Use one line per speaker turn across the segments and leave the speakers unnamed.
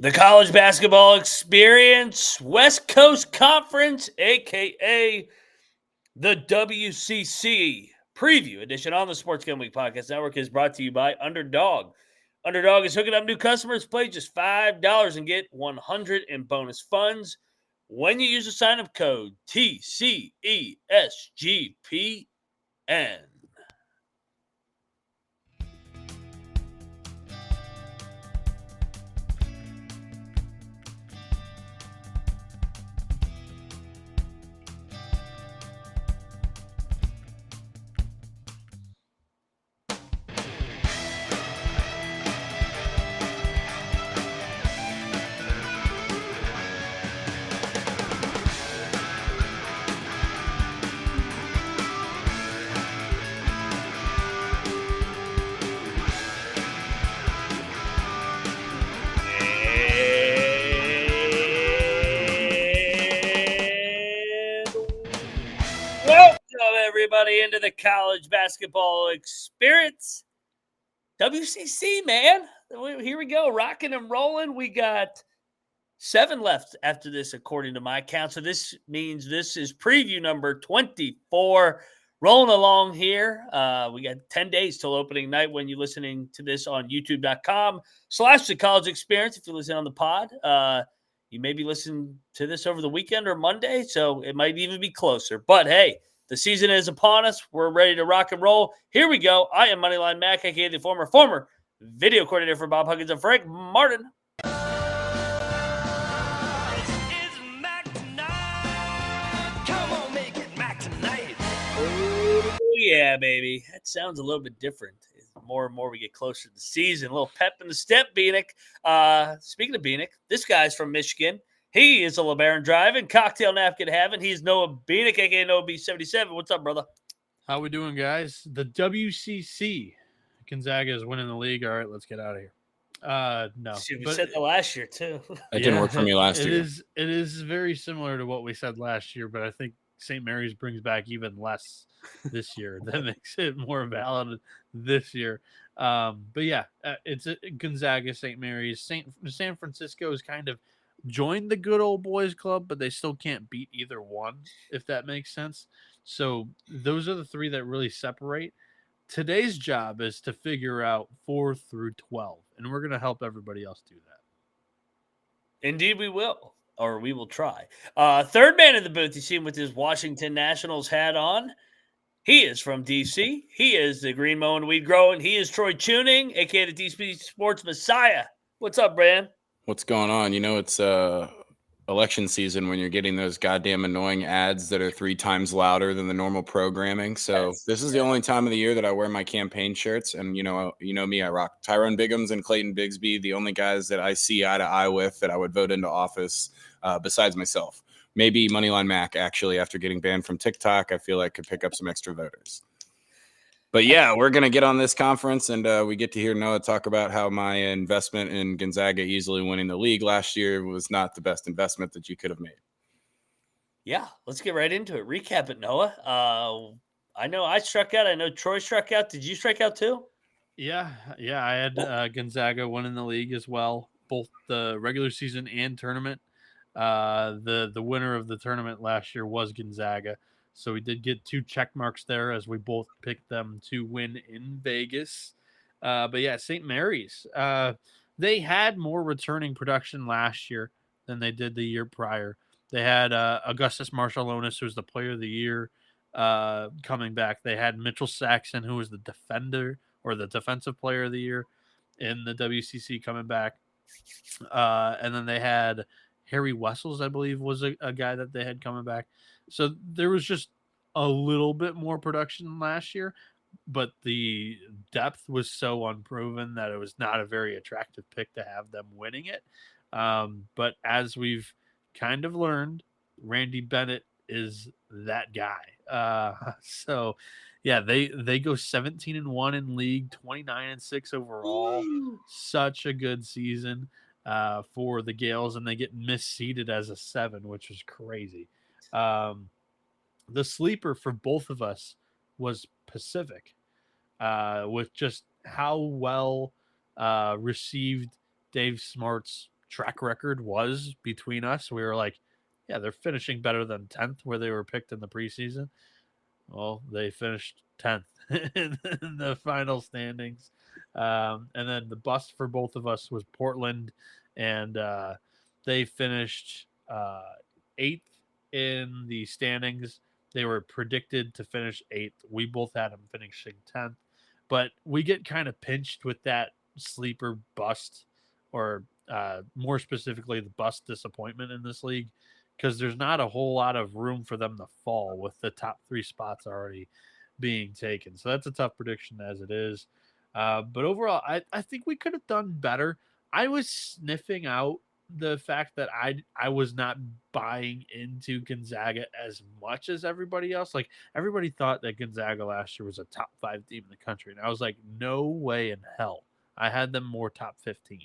The college basketball experience, West Coast Conference, a.k.a. the WCC preview edition on the Sports Gambling Podcast Network is brought to you by Underdog. Underdog is hooking up new customers. Play just $5 and get $100 in bonus funds when you use the sign-up code TCESGPN. Everybody into the college basketball experience. WCC, man. Here we go, rocking and rolling. We got 7 left after this, according to my count. So this means this is preview number 24. Rolling along here. We got 10 days till opening night when you're listening to this on youtube.com/the college experience. If you listen on the pod, you may be listening to this over the weekend or Monday, so it might even be closer. But hey, the season is upon us. We're ready to rock and roll. Here we go. I am Moneyline Mac, aka the former video coordinator for Bob Huggins and Frank Martin. Oh, yeah, baby. That sounds a little bit different. More and more we get closer to the season. A little pep in the step, Bienick. Speaking of Bienick, this guy's from Michigan. He is a LeBaron driving, cocktail napkin having. He's Noah Bienick, a.k.a. Noah B77. What's up, brother?
How we doing, guys? The WCC. Gonzaga is winning the league. All right, let's get out of here. No.
We said that last year, too.
That didn't work for me last year.
It is very similar to what we said last year, but I think St. Mary's brings back even less this year. That makes it more valid this year. But yeah, it's Gonzaga, St. Mary's. San Francisco is kind of joined the good old boys club, but they still can't beat either one, if that makes sense. So those are the 3 that really separate. Today's job is to figure out 4 through 12, and we're going to help everybody else do that.
Indeed we will, or we will try. Third man in the booth, you see him with his Washington Nationals hat on. He is from D.C. He is the green mowing, weed growing. He is Troy Tuning, a.k.a. the D.C. Sports Messiah. What's up, Bran?
What's going on? You know, it's election season when you're getting those goddamn annoying ads that are 3 times louder than the normal programming. So this is the only time of the year that I wear my campaign shirts. And, you know me, I rock Tyrone Biggums and Clayton Bigsby, the only guys that I see eye to eye with that I would vote into office besides myself. Maybe Moneyline Mac, actually, after getting banned from TikTok, I feel like could pick up some extra voters. But yeah, we're going to get on this conference, and we get to hear Noah talk about how my investment in Gonzaga easily winning the league last year was not the best investment that you could have made.
Yeah, let's get right into it. Recap it, Noah. I know I struck out. I know Troy struck out. Did you strike out too?
Yeah. I had Gonzaga winning the league as well, both the regular season and tournament. The winner of the tournament last year was Gonzaga. So we did get 2 check marks there as we both picked them to win in Vegas. But yeah, St. Mary's, they had more returning production last year than they did the year prior. They had Augustus Marshallonis, who was the player of the year, coming back. They had Mitchell Saxon, who was the defender or the defensive player of the year in the WCC, coming back. And then they had Harry Wessels, I believe, was a guy that they had coming back. So there was just a little bit more production last year, but the depth was so unproven that it was not a very attractive pick to have them winning it. But as we've kind of learned, Randy Bennett is that guy. So yeah, they go 17-1 in league, 29-6 overall. Woo! Such a good season for the Gales, and they get misseeded as a 7, which was crazy. The sleeper for both of us was Pacific, with just how well received Dave Smart's track record was between us. We were like, yeah, they're finishing better than 10th where they were picked in the preseason. Well, they finished 10th in the final standings. And then the bust for both of us was Portland, and they finished 8th in the standings. They were predicted to finish 8th. We both had them finishing 10th. But we get kind of pinched with that sleeper bust, or more specifically, the bust disappointment in this league, because there's not a whole lot of room for them to fall with the top 3 spots already being taken. So that's a tough prediction as it is. But overall, I think we could have done better. I was sniffing out the fact that I was not buying into Gonzaga as much as everybody else. Like, everybody thought that Gonzaga last year was a top 5 team in the country, and I was like, no way in hell. I had them more top 15.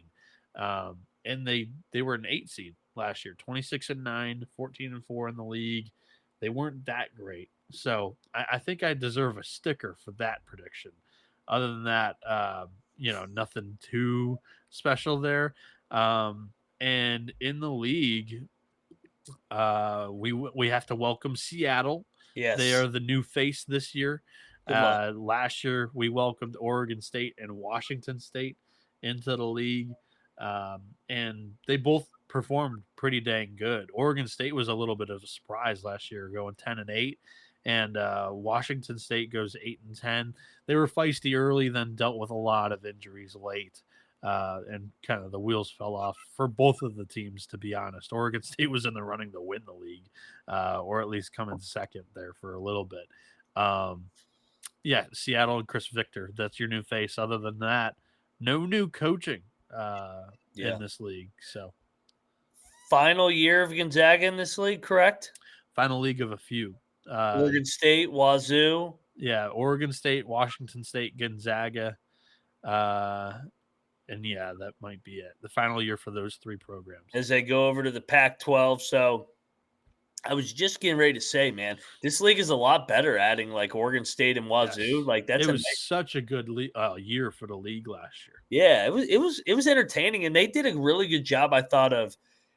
And they were an 8 seed last year, 26-9, 14-4 in the league. They weren't that great. So I think I deserve a sticker for that prediction. Other than that, nothing too special there. And in the league, we have to welcome Seattle.
Yes.
They are the new face this year. Last year, we welcomed Oregon State and Washington State into the league. And they both performed pretty dang good. Oregon State was a little bit of a surprise last year, going 10-8, and Washington State goes 8-10. They were feisty early, then dealt with a lot of injuries late, and kind of the wheels fell off for both of the teams, to be honest. Oregon State was in the running to win the league, or at least come in second there for a little bit. Seattle and Chris Victor, that's your new face. Other than that, no new coaching in this league. So,
final year of Gonzaga in this league, correct?
Final league of a few.
Oregon State, Wazoo.
Yeah, Oregon State, Washington State, Gonzaga. And yeah, that might be it. The final year for those 3 programs.
As they go over to the Pac-12. So I was just getting ready to say, man, this league is a lot better adding like Oregon State and
Yes.
Wazoo. Like
it was such a good year for the league last year.
Yeah, it was entertaining, and they did a really good job, I thought, of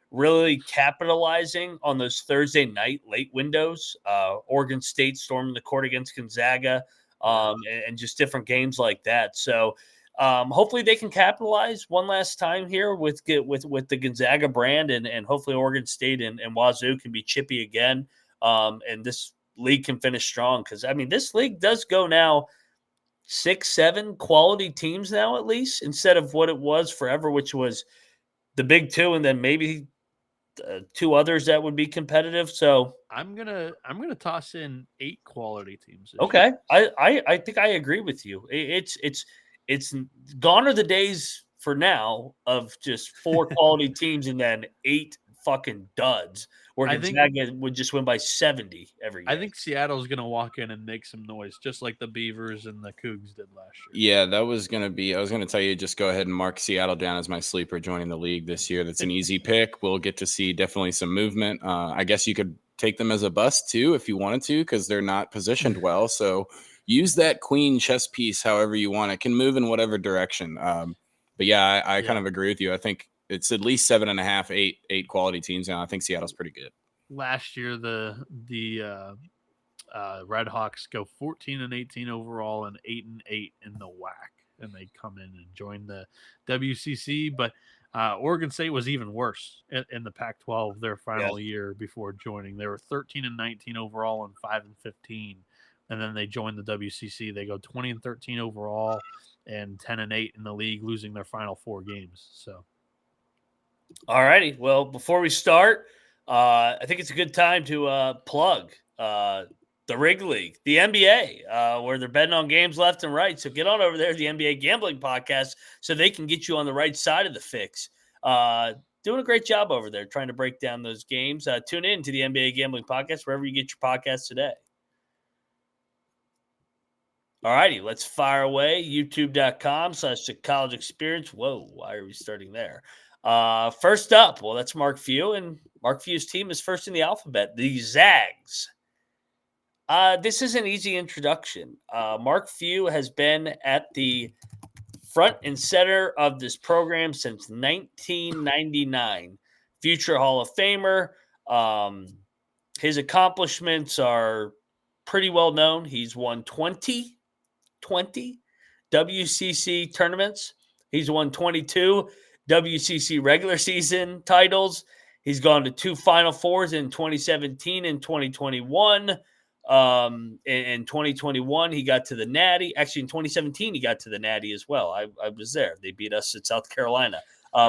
really capitalizing on those Thursday night late windows. Oregon State storming the court against Gonzaga, and just different games like that. So hopefully they can capitalize one last time here with the Gonzaga brand, and hopefully Oregon State and Wazoo can be chippy again, and this league can finish strong, because, I mean, this league does go now 6-7 quality teams now, at least, instead of what it was forever, which was the big 2 and then maybe 2 others that would be competitive. So
I'm gonna toss in 8 quality teams.
Okay, I think I agree with you. It's gone are the days for now of just 4 quality teams and then 8 fucking duds, where Gonzaga would just win by 70 every game.
I think Seattle's going to walk in and make some noise, just like the Beavers and the Cougs did last year.
Yeah, that was going to be – I was going to tell you, just go ahead and mark Seattle down as my sleeper joining the league this year. That's an easy pick. We'll get to see definitely some movement. I guess you could take them as a bust too if you wanted to, because they're not positioned well. So use that queen chess piece however you want. It can move in whatever direction. But yeah, I kind of agree with you. I think it's at least 7.5, 8 quality teams now. I think Seattle's pretty good.
Last year, the Red Hawks go 14-18 overall and 8-8 in the WAC, and they come in and join the WCC. But Oregon State was even worse in the Pac-12 their final year before joining. They were 13-19 overall and 5-15, and then they joined the WCC. They go 20-13 overall and 10-8 in the league, losing their final 4 games. So,
all righty. Well, before we start, I think it's a good time to plug the Rig League, the NBA, where they're betting on games left and right. So get on over there to the NBA Gambling Podcast so they can get you on the right side of the fix. Doing a great job over there trying to break down those games. Tune in to the NBA Gambling Podcast wherever you get your podcasts today. All righty, let's fire away. YouTube.com/the college experience. Whoa, why are we starting there? First up, well, that's Mark Few, and Mark Few's team is first in the alphabet, the Zags. This is an easy introduction. Mark Few has been at the front and center of this program since 1999. Future Hall of Famer. His accomplishments are pretty well known. He's won 20 WCC tournaments. He's won 22 WCC regular season titles. He's gone to 2 Final Fours in 2017 and 2021. In 2021, he got to the Natty. Actually, in 2017, he got to the Natty as well. I was there. They beat us at South Carolina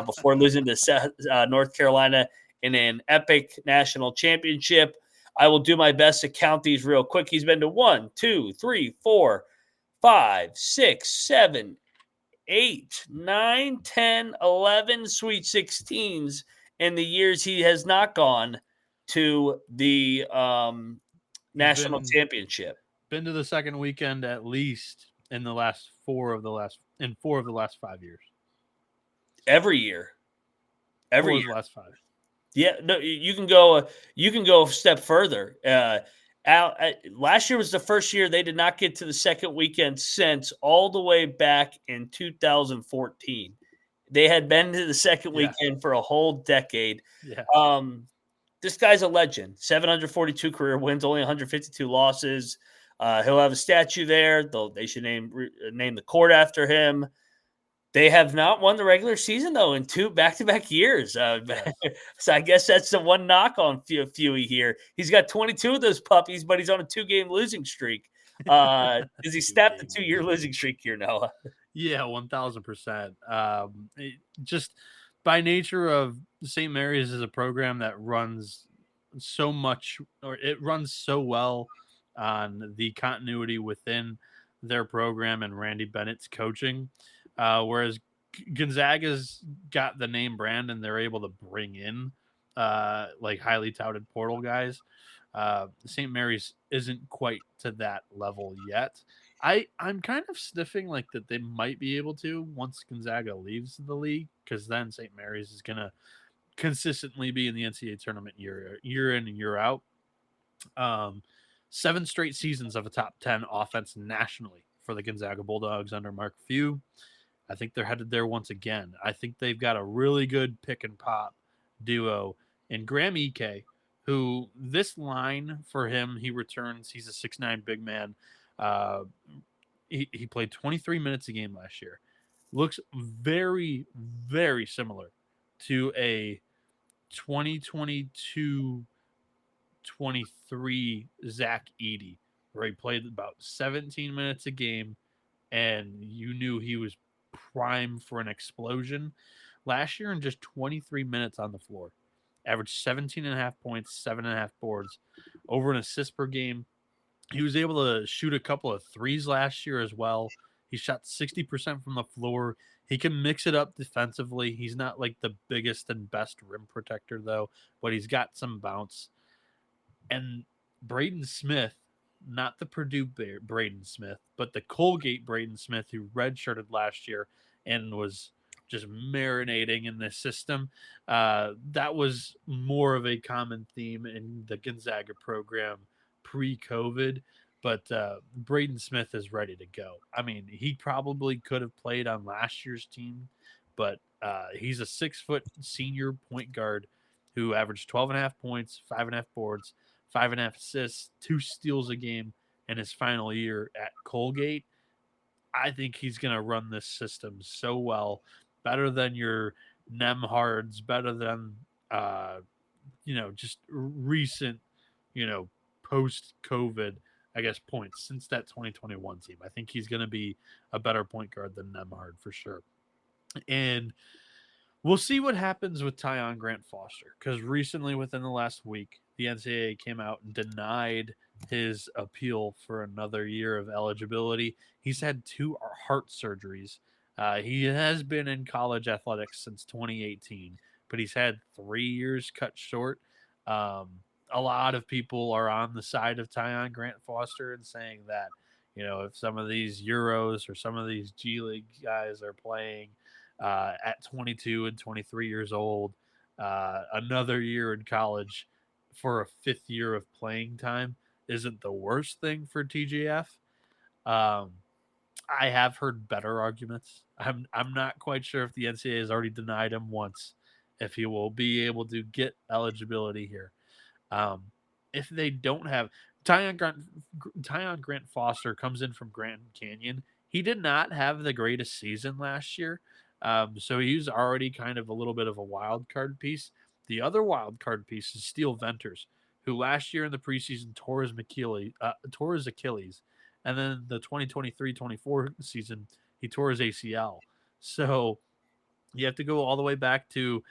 before losing to North Carolina in an epic national championship. I will do my best to count these real quick. He's been to 1, 2, 3, 4, 5, 6, 7, 8, 9, 10, 11 Sweet 16s in the years he has not gone to the national championship.
Been to the second weekend at least in four of the last 5 years.
Every year. Every year.
The last 5.
Yeah, no, you can go a step further. Last year was the first year they did not get to the second weekend since all the way back in 2014. They had been to the second weekend for a whole decade.
Yeah.
This guy's a legend. 742 career wins, only 152 losses. He'll have a statue there. They should name the court after him. They have not won the regular season, though, in 2 back-to-back years. So I guess that's the one knock on Fewy here. He's got 22 of those puppies, but he's on a 2-game losing streak. Does he snap the 2-year losing streak here, Noah?
Yeah, 1,000%. Just by nature of St. Mary's is a program that runs so much, or it runs so well on the continuity within their program and Randy Bennett's coaching. Whereas Gonzaga's got the name brand and they're able to bring in like highly touted portal guys. St. Mary's isn't quite to that level yet. I'm kind of sniffing like that they might be able to once Gonzaga leaves the league, because then St. Mary's is going to consistently be in the NCAA tournament year in and year out. 7 straight seasons of a top 10 offense nationally for the Gonzaga Bulldogs under Mark Few. I think they're headed there once again. I think they've got a really good pick and pop duo in Graham Ike, who this line for him, he returns. He's a 6'9" big man. He played 23 minutes a game last year. Looks very, very similar to a 2022-23 Zach Edey, where he played about 17 minutes a game, and you knew he was prime for an explosion. Last year, in just 23 minutes on the floor, averaged 17.5 points, 7.5 boards, over an assist per game. He was able to shoot a couple of threes last year as well. He shot 60% from the floor. He can mix it up defensively. He's not like the biggest and best rim protector, though, but he's got some bounce. And Braden Smith, not the Purdue Braden Smith, but the Colgate Braden Smith, who redshirted last year and was just marinating in this system. That was more of a common theme in the Gonzaga program pre-COVID, but Braden Smith is ready to go. I mean, he probably could have played on last year's team, but he's a 6-foot senior point guard who averaged 12.5 points, 5.5 boards, 5.5 assists, 2 steals a game in his final year at Colgate. I think he's going to run this system so well, better than your Nemhards, better than, just recent, post-COVID, I guess, points since that 2021 team. I think he's going to be a better point guard than Nemhard for sure. And we'll see what happens with Tyon Grant Foster, because recently, within the last week, the NCAA came out and denied his appeal for another year of eligibility. He's had 2 heart surgeries. He has been in college athletics since 2018, but he's had 3 years cut short. A lot of people are on the side of Tyon Grant Foster and saying that, if some of these Euros or some of these G League guys are playing at 22 and 23 years old, another year in college for a 5th year of playing time isn't the worst thing for TGF. I have heard better arguments. I'm not quite sure if the NCAA has already denied him once, if he will be able to get eligibility here. If they don't have Tyon Grant Foster comes in from Grand Canyon. He did not have the greatest season last year, so he's already kind of a little bit of a wild card piece. The other wild card piece is Steele Venters, who last year in the preseason tore his Achilles, and then the 2023-24 season he tore his ACL. So you have to go all the way back to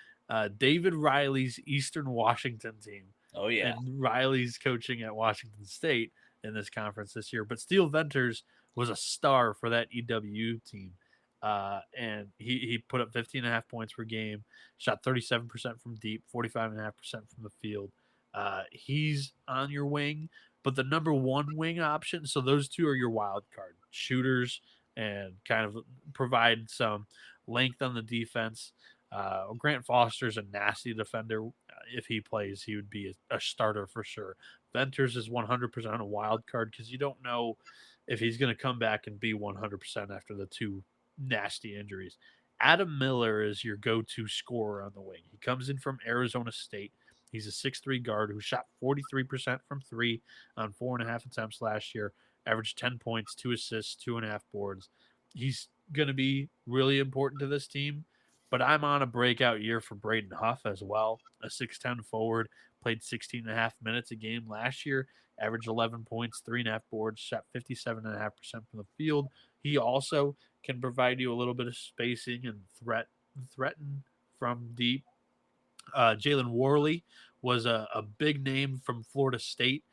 David Riley's Eastern Washington team.
Oh, yeah.
And Riley's coaching at Washington State in this conference this year. But Steele Venters was a star for that EW team. And he put up 15.5 points per game, shot 37% from deep, 45.5% from the field. He's on your wing, but the number one wing option, so those two are your wild card shooters and kind of provide some length on the defense. Grant Foster's a nasty defender. If he plays, he would be a starter for sure. Venters is 100% a wild card because you don't know if he's going to come back and be 100% after the two nasty injuries. Adam Miller is your go-to scorer on the wing. He comes in from Arizona State. He's a 6'3" guard who shot 43% from three on 4.5 attempts last year, averaged 10 points, 2 assists, 2.5 boards. He's going to be really important to this team, but I'm on a breakout year for Braden Huff as well. A 6'10" forward, played 16.5 minutes a game last year, averaged 11 points, 3.5 boards, shot 57.5% from the field. He also can provide you a little bit of spacing and threaten from deep. Jalen Worley was a big name from Florida State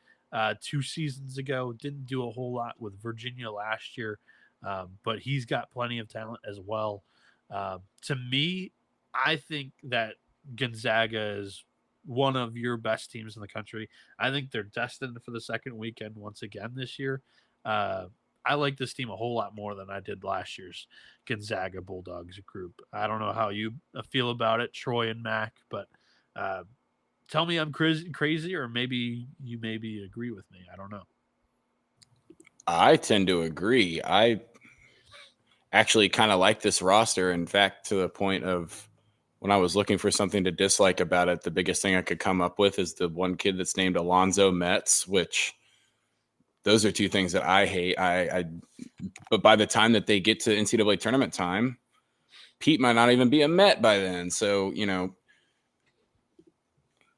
2 seasons ago. Didn't do a whole lot with Virginia last year, but he's got plenty of talent as well. To me, I think that Gonzaga is one of your best teams in the country. I think they're destined for the second weekend once again this year. I like this team a whole lot more than I did last year's Gonzaga Bulldogs group. I don't know how you feel about it, Troy and Mac, but tell me I'm crazy, or maybe you agree with me. I don't know.
I tend to agree. I actually kind of like this roster. In fact, to the point of when I was looking for something to dislike about it, the biggest thing I could come up with is the one kid that's named Alonzo Metz, which those are two things that I hate. But by the time that they get to NCAA tournament time, Pete might not even be a Met by then. So, you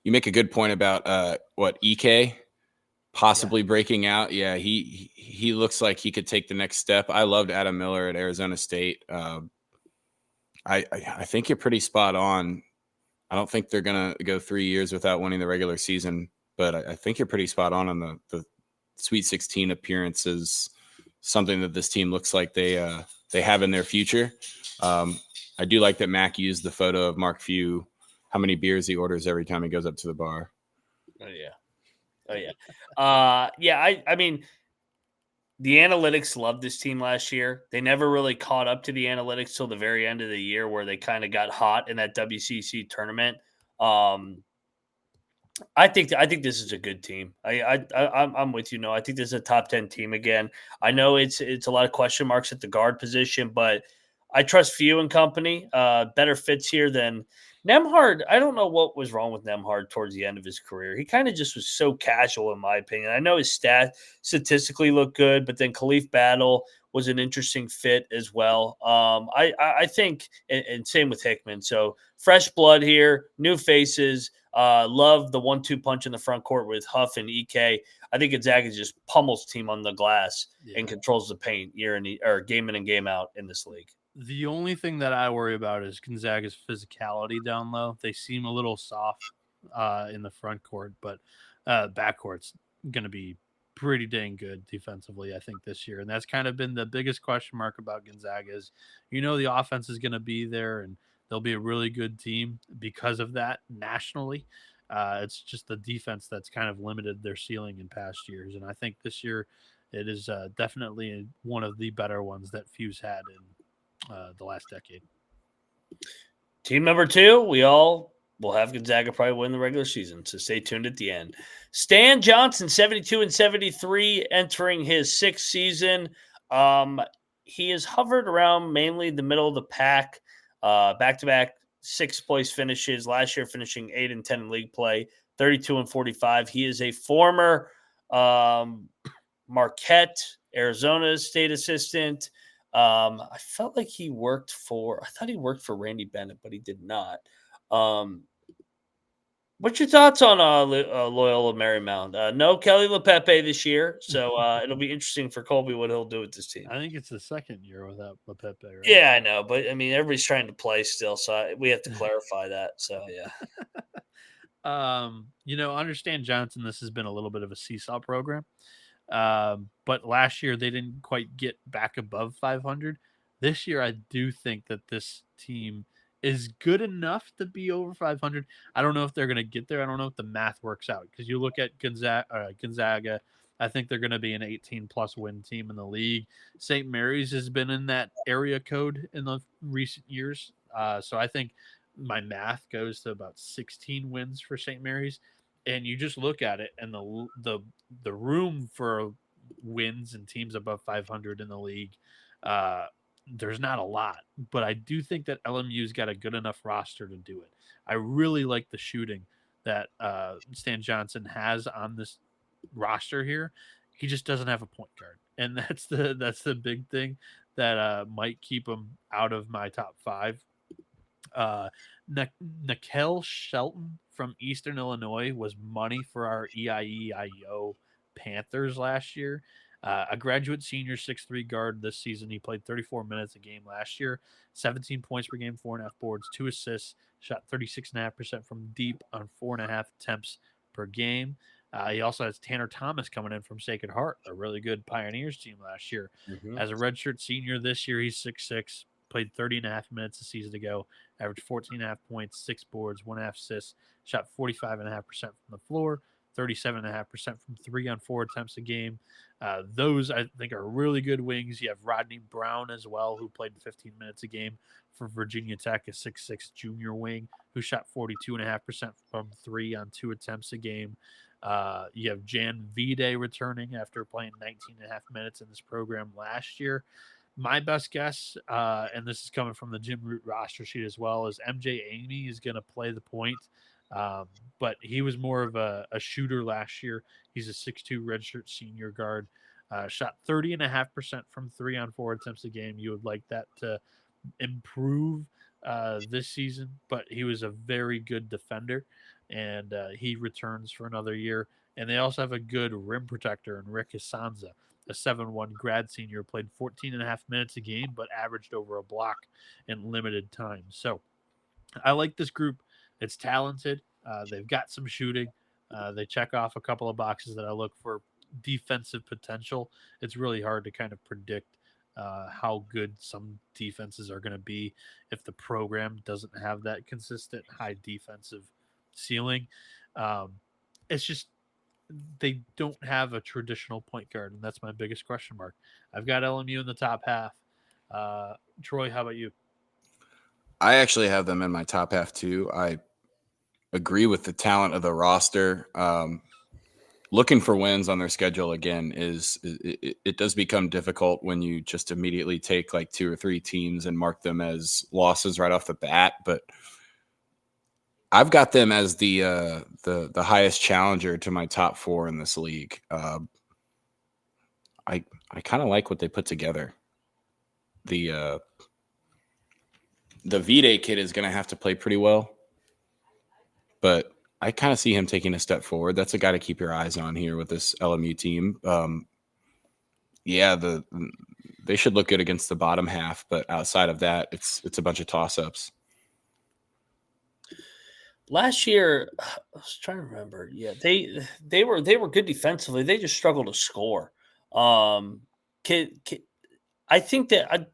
make a good point about EK possibly breaking out. Yeah, he looks like he could take the next step. I loved Adam Miller at Arizona State. I think you're pretty spot on. I don't think they're going to go 3 years without winning the regular season, but I think you're pretty spot on the Sweet 16 appearances, something that this team looks like they have in their future. I do like that Mac used the photo of Mark Few, how many beers he orders every time he goes up to the bar.
Oh, yeah. I mean, the analytics loved this team last year. They never really caught up to the analytics till the very end of the year, where they kind of got hot in that WCC tournament. I think this is a good team. I'm with you. No, I think this is a top 10 team again. I know it's a lot of question marks at the guard position, but I trust Few and company. Better fits here than Nembhard. I don't know what was wrong with Nembhard towards the end of his career. He kind of just was so casual, in my opinion. I know his statistically looked good, but then Khalif Battle was an interesting fit as well. I think, and same with Hickman. So fresh blood here, new faces. Love the 1-2 punch in the front court with Huff and EK. I think Gonzaga just pummels team on the glass and controls the paint game in and game out in this league.
The only thing that I worry about is Gonzaga's physicality down low. They seem a little soft in the front court, but backcourt's going to be pretty dang good defensively, I think, this year. And that's kind of been the biggest question mark about Gonzaga is, the offense is going to be there and they'll be a really good team because of that nationally. It's just the defense that's kind of limited their ceiling in past years. And I think this year it is definitely one of the better ones that Few's had in the last decade.
Team number 2, we all will have Gonzaga probably win the regular season, so stay tuned at the end. Stan Johnson, 72 and 73, entering his 6th season. he has hovered around mainly the middle of the pack, back-to-back sixth-place finishes. Last year, finishing 8-10 in league play, 32-45. He is a former Marquette, Arizona state assistant. I felt like I thought he worked for Randy Bennett, but he did not. What's your thoughts on Loyola Marymount? No Kelly LePepe this year, so it'll be interesting for Colby what he'll do with this team.
I think it's the second year without LePepe, right?
Yeah, I know, but I mean, everybody's trying to play still, so we have to clarify that. So yeah,
Understand Johnson. This has been a little bit of a seesaw program, but last year they didn't quite get back above 500. This year, I do think that this team is good enough to be over 500. I don't know if they're going to get there. I don't know if the math works out because you look at Gonzaga. I think they're going to be an 18-plus win team in the league. St. Mary's has been in that area code in the recent years. So I think my math goes to about 16 wins for St. Mary's. And you just look at it, and the room for wins and teams above 500 in the league, there's not a lot. But I do think that LMU's got a good enough roster to do it. I really like the shooting that Stan Johnson has on this roster here. He just doesn't have a point guard, and that's the big thing that might keep him out of my top 5. Nikel Shelton from Eastern Illinois was money for our EIEIO Panthers last year. A graduate senior 6'3" guard this season. He played 34 minutes a game last year, 17 points per game, 4.5 boards, 2 assists, shot 36.5% from deep on 4.5 attempts per game. He also has Tanner Thomas coming in from Sacred Heart, a really good Pioneers team last year.
Mm-hmm.
As a redshirt senior this year, he's 6'6", played 30.5 minutes a season ago, averaged 14.5 points, 6 boards, 1.5 assists, shot 45.5% from the floor, 37.5% from 3 on 4 attempts a game. Those, I think, are really good wings. You have Rodney Brown as well, who played 15 minutes a game for Virginia Tech, a 6'6" junior wing, who shot 42.5% from 3 on 2 attempts a game. You have Jan Vide returning after playing 19.5 minutes in this program last year. My best guess, and this is coming from the Jim Root roster sheet as well, is MJ Amy is going to play the point. But he was more of a shooter last year. He's a 6'2" redshirt senior guard. Shot 30.5% from 3 on 4 attempts a game. You would like that to improve this season, but he was a very good defender, and he returns for another year. And they also have a good rim protector in Rick Isanza, a 7'1" grad senior, played 14.5 minutes a game, but averaged over a block in limited time. So I like this group. It's talented. They've got some shooting. They check off a couple of boxes that I look for defensive potential. It's really hard to kind of predict how good some defenses are going to be if the program doesn't have that consistent high defensive ceiling. It's just they don't have a traditional point guard, and that's my biggest question mark. I've got LMU in the top half. Troy, how about you?
I actually have them in my top half too. I agree with the talent of the roster. Looking for wins on their schedule again it does become difficult when you just immediately take like 2 or 3 teams and mark them as losses right off the bat. But I've got them as the highest challenger to my top 4 in this league. I kind of like what they put together. The Vide kid is going to have to play pretty well, but I kind of see him taking a step forward. That's a guy to keep your eyes on here with this LMU team. They should look good against the bottom half, but outside of that, it's a bunch of toss-ups.
Last year, I was trying to remember. Yeah, they were good defensively. They just struggled to score. I think that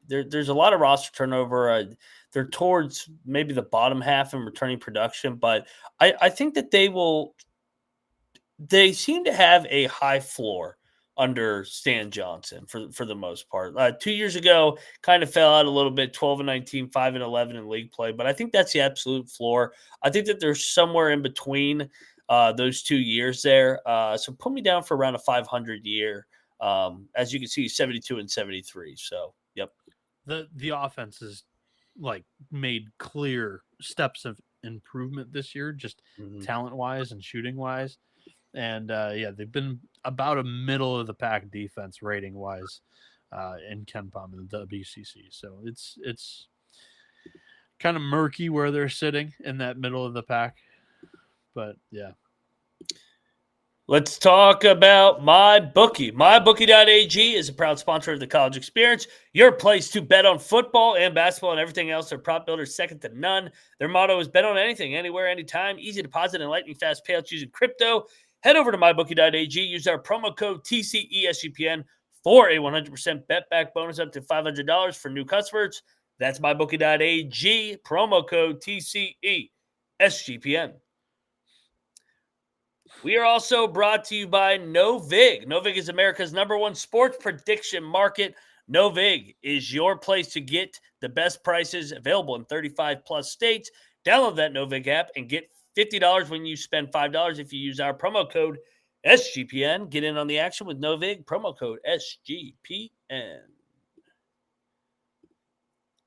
there's a lot of roster turnover. They're towards maybe the bottom half in returning production, but I think that they seem to have a high floor under Stan Johnson for the most part. 2 years ago, kind of fell out a little bit, 12-19, 5-11 in league play, but I think that's the absolute floor. I think that there's somewhere in between those 2 years there. So put me down for around a 500 year As you can see, 72 and 73. So, yep.
The offense is like made clear steps of improvement this year, just talent wise and shooting wise. And they've been about a middle of the pack defense rating wise in Ken Palm and the WCC. So it's kind of murky where they're sitting in that middle of the pack. But yeah.
Let's talk about MyBookie. MyBookie.ag is a proud sponsor of the College Experience, your place to bet on football and basketball and everything else. Their prop builder is second to none. Their motto is bet on anything, anywhere, anytime. Easy deposit and lightning fast payouts using crypto. Head over to MyBookie.ag. Use our promo code TCESGPN for a 100% bet back bonus up to $500 for new customers. That's MyBookie.ag. Promo code TCESGPN. We are also brought to you by Novig. Novig is America's #1 sports prediction market. Novig is your place to get the best prices available in 35-plus states. Download that Novig app and get $50 when you spend $5 if you use our promo code SGPN. Get in on the action with Novig, promo code SGPN.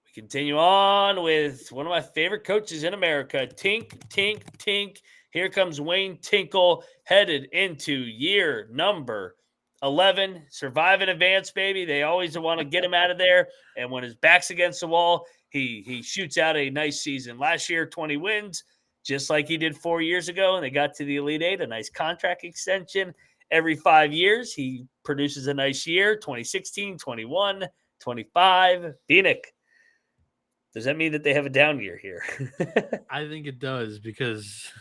We continue on with one of my favorite coaches in America, Tink. Here comes Wayne Tinkle, headed into year number 11. Survive in advance, baby. They always want to get him out of there. And when his back's against the wall, he shoots out a nice season. Last year, 20 wins, just like he did 4 years ago. And they got to the Elite Eight, a nice contract extension. Every 5 years, he produces a nice year, 2016, 21, 25. Bienick. Does that mean that they have a down year here?
I think it does, because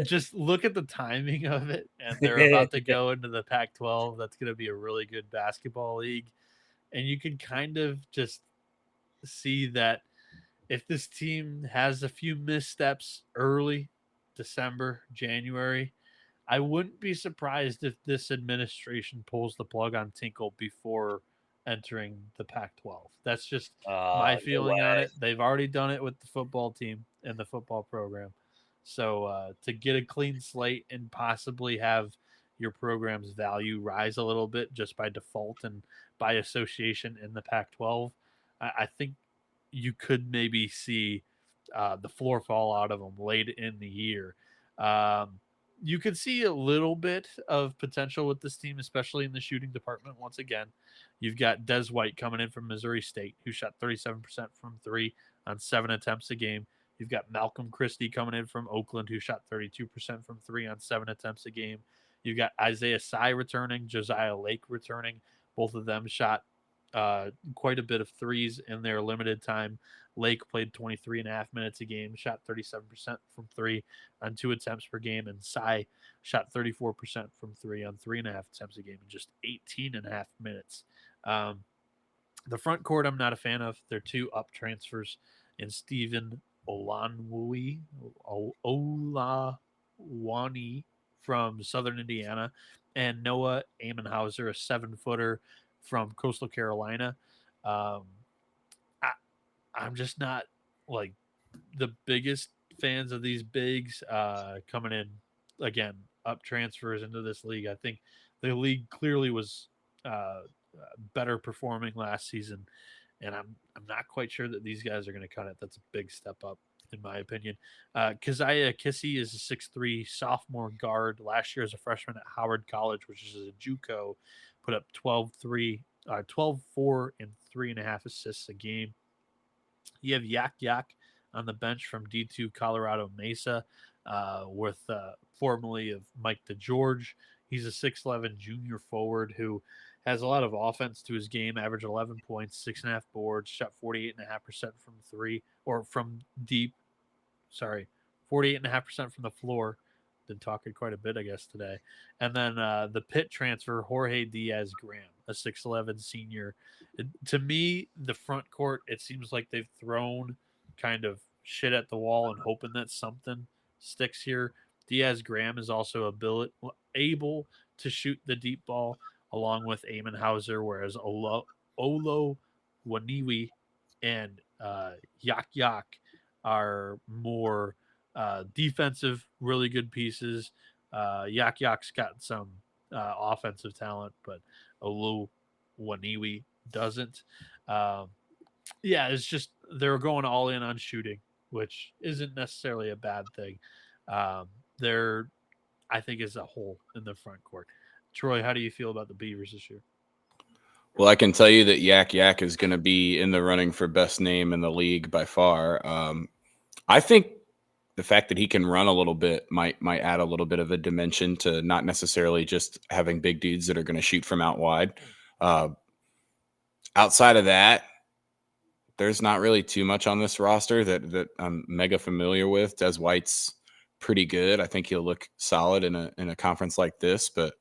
just look at the timing of it, and they're about to go into the Pac-12. That's going to be a really good basketball league. And you can kind of just see that if this team has a few missteps early, December, January, I wouldn't be surprised if this administration pulls the plug on Tinkle before entering the Pac-12. That's just my feeling on it. They've already done it with the football team and the football program. So to get a clean slate and possibly have your program's value rise a little bit just by default and by association in the Pac-12, I think you could maybe see the floor fall out of them late in the year. You could see a little bit of potential with this team, especially in the shooting department. Once again, you've got Des White coming in from Missouri State, who shot 37% from three on 7 attempts a game. You've got Malcolm Christie coming in from Oakland, who shot 32% from three on 7 attempts a game. You've got Isaiah Sy returning, Josiah Lake returning. Both of them shot quite a bit of threes in their limited time. Lake played 23.5 minutes a game, shot 37% from three on 2 attempts per game, and Sy shot 34% from three on 3.5 attempts a game in just 18.5 minutes. The front court I'm not a fan of. They're 2 up transfers in Stephen Olawani from Southern Indiana and Noah Amenhauser, a 7-footer from Coastal Carolina. I'm just not like the biggest fans of these bigs coming in, again, up transfers into this league. I think the league clearly was better performing last season, and I'm not quite sure that these guys are going to cut it. That's a big step up, in my opinion. Keziah Kissy is a 6'3" sophomore guard. Last year as a freshman at Howard College, which is a JUCO, put up 12, 4, and 3.5 assists a game. You have Yak on the bench from D2 Colorado Mesa, with formerly of Mike DeGeorge. He's a 6'11" junior forward who has a lot of offense to his game, averaged 11 points, 6.5 boards, shot 48.5% from three, or from deep. 48.5% from the floor. Been talking quite a bit, I guess, today. And then the Pitt transfer, Jorge Diaz-Graham, a 6'11" senior. To me, the front court, it seems like they've thrown kind of shit at the wall and hoping that something sticks here. Diaz-Graham is also able to shoot the deep ball along with Amenhauser, whereas Olo Waniwi and Yak are more defensive, really good pieces. Yak's got some offensive talent, but Oluwaniwi doesn't. Yeah, it's just they're going all in on shooting, which isn't necessarily a bad thing. They're, I think, as a whole in the front court. Troy, how do you feel about the Beavers this year?
Well, I can tell you that Yak Yak is going to be in the running for best name in the league by far. I think the fact that he can run a little bit might add a little bit of a dimension to not necessarily just having big dudes that are going to shoot from out wide. Outside of that, there's not really too much on this roster that I'm mega familiar with. Des White's pretty good. I think he'll look solid in a conference like this, but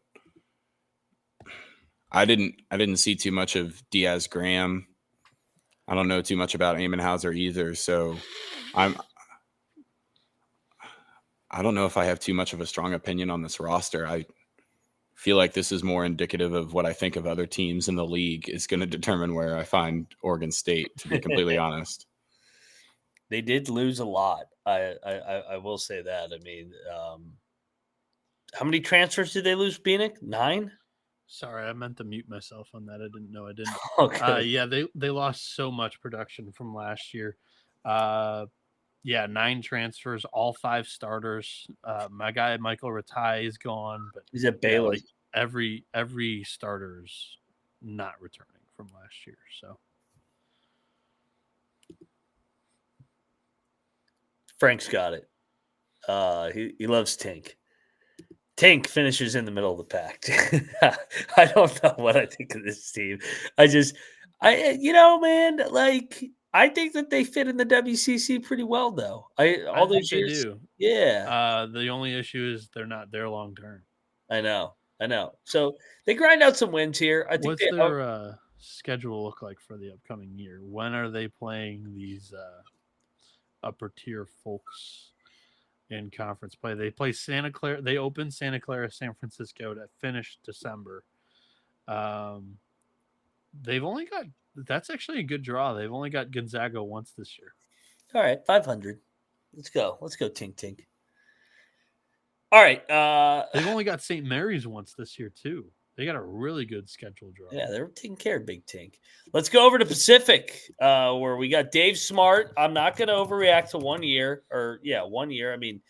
I didn't see too much of Diaz Graham. I don't know too much about Amenhauser either, so I don't know if I have too much of a strong opinion on this roster. I feel like this is more indicative of what I think of other teams in the league is going to determine where I find Oregon State, to be completely honest.
They did lose a lot. I will say that. I mean, how many transfers did they lose, Bienick? 9?
Sorry, I meant to mute myself on that. I didn't know I didn't.
Okay.
Yeah, they lost so much production from last year. Yeah, 9 transfers, all 5 starters. My guy Michael Ratai is gone, but
He's at Baylor.
like every starter's not returning from last year. So
Frank's got it. He loves Tink. Tink finishes in the middle of the pack. I don't know what I think of this team. Man, like I think that they fit in the WCC pretty well, though. All
think
those
they
years,
do.
yeah.
The only issue is they're not there long term.
I know. So they grind out some wins here. I think.
What's their schedule look like for the upcoming year? When are they playing these upper tier folks in conference play? They play Santa Clara. They open Santa Clara, San Francisco to finish December. They've only got, that's actually a good draw. They've only got Gonzaga once this year.
All right, 500. Let's go, Tink Tink. All right.
They've only got St. Mary's once this year too. They got a really good schedule draw.
Yeah, they're taking care of Big Tink. Let's go over to Pacific, where we got Dave Smart. I'm not going to overreact to 1 year, 1 year. I mean,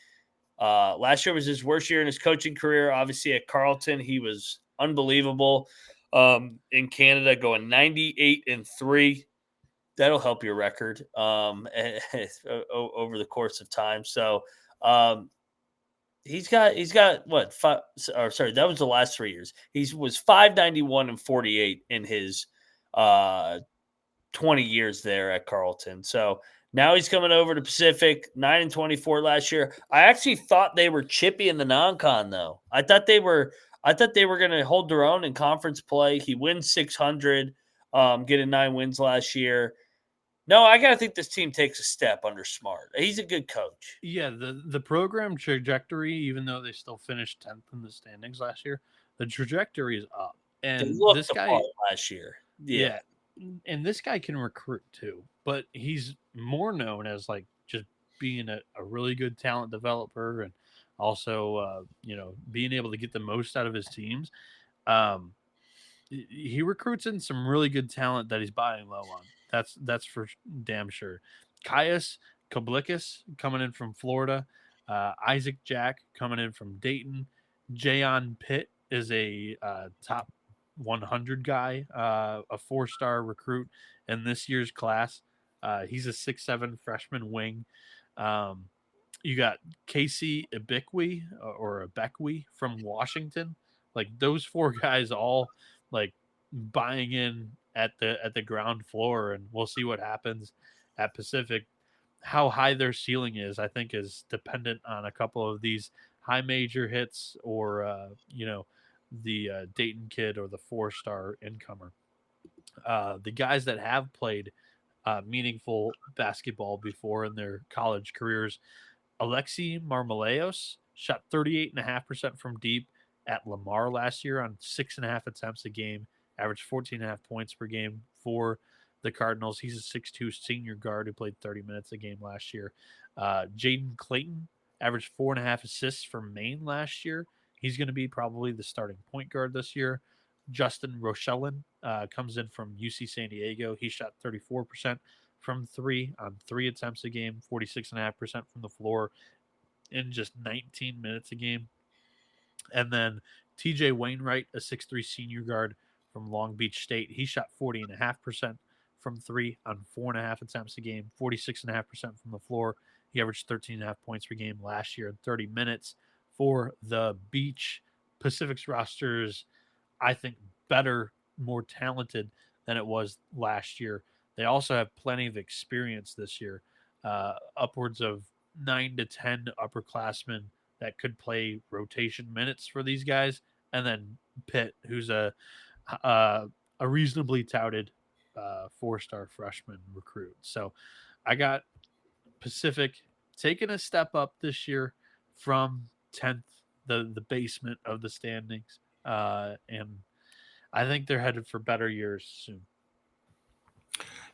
last year was his worst year in his coaching career. Obviously, at Carleton, he was unbelievable. In Canada, going 98-3. That'll help your record over the course of time. So he's got what? That was the last 3 years. He was 591-48 in his 20 years there at Carleton. So now he's coming over to Pacific, 9-24 last year. I actually thought they were chippy in the non-con, though. I thought they were going to hold their own in conference play. He wins 600, getting 9 wins last year. No, I got to think this team takes a step under Smart. He's a good coach.
Yeah, the program trajectory, even though they still finished 10th in the standings last year, the trajectory is up. And this guy
last year.
Yeah. And this guy can recruit too, but he's more known as like just being a really good talent developer and also being able to get the most out of his teams. He recruits in some really good talent that he's buying low on. That's for damn sure. Caius Koblikis coming in from Florida. Isaac Jack coming in from Dayton. Jayon Pitt is a top 100 guy, a 4-star recruit in this year's class. He's a 6'7" freshman wing. You got Casey Ibekwe or Ibekwe from Washington. Like those 4 guys all like buying in at the ground floor, and we'll see what happens at Pacific. How high their ceiling is, I think, is dependent on a couple of these high major hits or the Dayton kid or the 4-star incomer. The guys that have played meaningful basketball before in their college careers, Alexi Marmaleos shot 38.5% from deep at Lamar last year on 6.5 attempts a game, averaged 14.5 points per game for the Cardinals. He's a 6'2" senior guard who played 30 minutes a game last year. Jaden Clayton averaged 4.5 assists for Maine last year. He's going to be probably the starting point guard this year. Justin Rochelin comes in from UC San Diego. He shot 34% from three on 3 attempts a game, 46.5% from the floor in just 19 minutes a game. And then TJ Wainwright, a 6'3 senior guard from Long Beach State. He shot 40.5% from three on 4.5 attempts a game, 46.5% from the floor. He averaged 13.5 points per game last year in 30 minutes for the Beach. Pacific's rosters, I think, better, more talented than it was last year. They also have plenty of experience this year, upwards of 9 to 10 upperclassmen that could play rotation minutes for these guys, and then Pitt, who's a reasonably touted 4-star freshman recruit. So I got Pacific taking a step up this year from 10th, the basement of the standings, and I think they're headed for better years soon.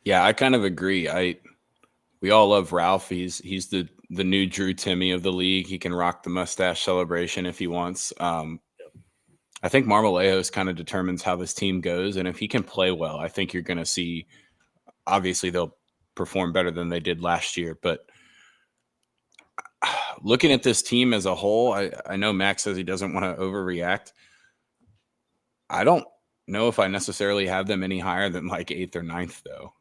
Yeah, I kind of agree. We all love Ralph. He's the new Drew Timmy of the league. He can rock the mustache celebration if he wants. I think Marmolejo's kind of determines how this team goes, and if he can play well, I think you're going to see. Obviously, they'll perform better than they did last year. But looking at this team as a whole, I know Max says he doesn't want to overreact. I don't know if I necessarily have them any higher than like 8th or 9th, though.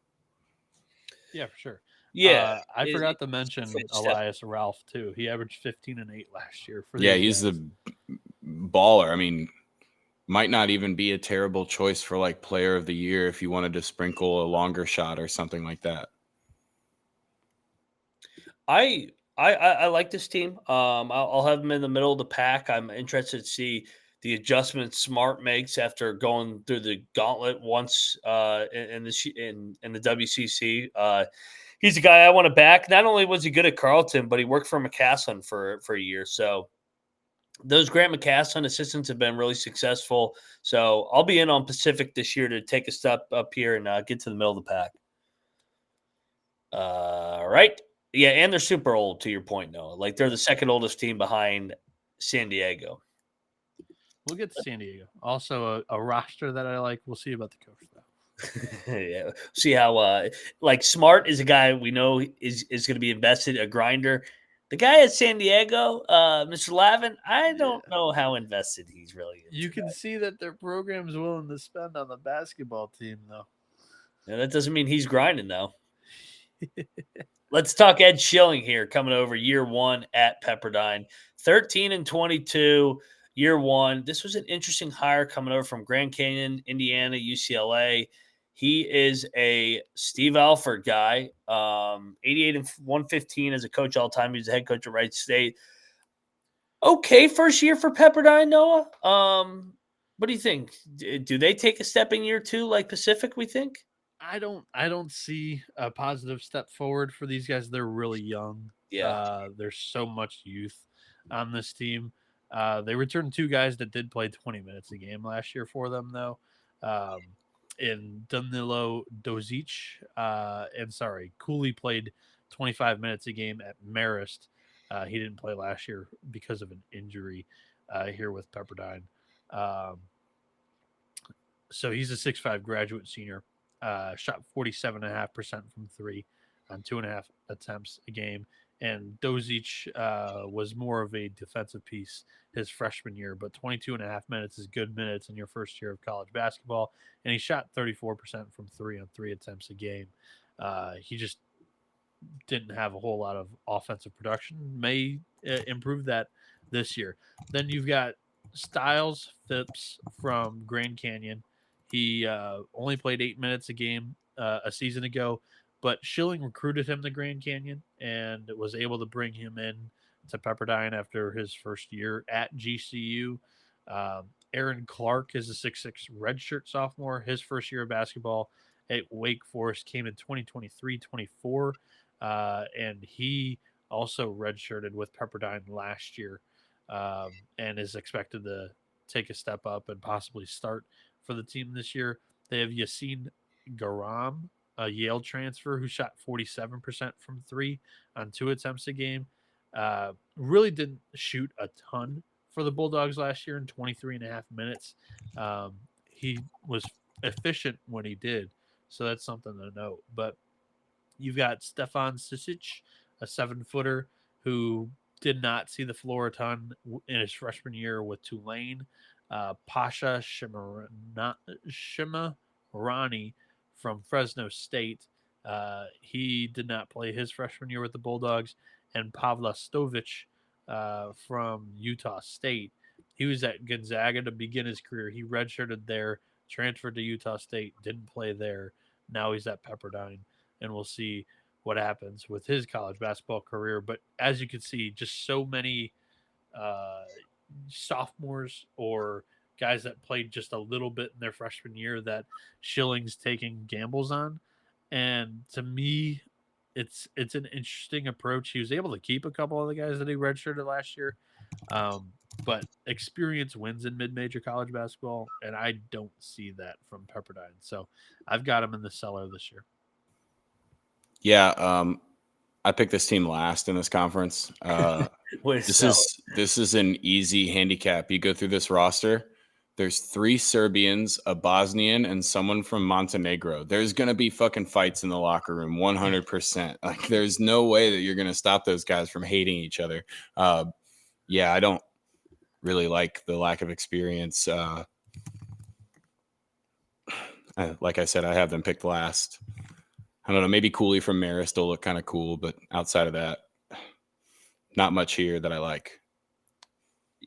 Yeah, for sure.
Yeah,
I forgot to mention Elias Ralph too. He averaged 15 and 8 last year.
He's the baller. I mean, might not even be a terrible choice for like player of the year if you wanted to sprinkle a longer shot or something like that.
I like this team. I'll have them in the middle of the pack. I'm interested to see the adjustments Smart makes after going through the gauntlet once in the WCC. He's a guy I want to back. Not only was he good at Carleton, but he worked for McCaslin for a year. So those Grant McCaslin assistants have been really successful. So I'll be in on Pacific this year to take a step up here and get to the middle of the pack. All right. Yeah, and they're super old, to your point, Noah. Like, they're the second oldest team behind San Diego.
We'll get to San Diego. Also, a roster that I like. We'll see about the coach, though.
Yeah, see how Smart is a guy we know is going to be invested, a grinder. The guy at San Diego, Mr. Lavin, I don't know how invested he's really.
You can see that their program's willing to spend on the basketball team, though.
Now, that doesn't mean he's grinding, though. Let's talk Ed Schilling here, coming over year one at Pepperdine, 13 and 22. Year one. This was an interesting hire coming over from Grand Canyon, Indiana, UCLA. He is a Steve Alford guy, 88 and 115 as a coach all time. He's the head coach at Wright State. Okay, first year for Pepperdine, Noah. What do you think? Do they take a step in year two like Pacific, we think?
I don't see a positive step forward for these guys. They're really young.
Yeah.
There's so much youth on this team. They returned 2 guys that did play 20 minutes a game last year for them, though. In Danilo Dozic, Cooley played 25 minutes a game at Marist. He didn't play last year because of an injury here with Pepperdine. So he's a 6'5 graduate senior. Shot 47.5% from three on 2.5 attempts a game. And Dozic was more of a defensive piece his freshman year, but 22.5 minutes is good minutes in your first year of college basketball. And he shot 34% from three on 3 attempts a game. He just didn't have a whole lot of offensive production. May improve that this year. Then you've got Styles Phipps from Grand Canyon. He only played 8 minutes a game a season ago, but Schilling recruited him to Grand Canyon and was able to bring him in to Pepperdine after his first year at GCU. Aaron Clark is a 6'6 redshirt sophomore. His first year of basketball at Wake Forest came in 2023-24, and he also redshirted with Pepperdine last year and is expected to take a step up and possibly start for the team this year. They have Yassine Garam, a Yale transfer who shot 47% from three on 2 attempts a game. Really didn't shoot a ton for the Bulldogs last year in 23 and a half minutes. He was efficient when he did, so that's something to note. But you've got Stefan Sisic, a 7-footer who did not see the floor a ton in his freshman year with Tulane. Pasha Shimarani from Fresno State. He did not play his freshman year with the Bulldogs. And Pavla Stovic from Utah State. He was at Gonzaga to begin his career. He redshirted there, transferred to Utah State, didn't play there. Now he's at Pepperdine, and we'll see what happens with his college basketball career. But as you can see, just so many sophomores or guys that played just a little bit in their freshman year that Schilling's taking gambles on. And to me, it's an interesting approach. He was able to keep a couple of the guys that he redshirted last year. But experience wins in mid-major college basketball, and I don't see that from Pepperdine. So I've got him in the cellar this year.
Yeah, I picked this team last in this conference. This is an easy handicap. You go through this roster. There's 3 Serbians, a Bosnian, and someone from Montenegro. There's going to be fucking fights in the locker room, 100%. Like, there's no way that you're going to stop those guys from hating each other. Yeah, I don't really like the lack of experience. Like I said, I have them picked last. I don't know, maybe Cooley from Marist will look kind of cool, but outside of that, not much here that I like.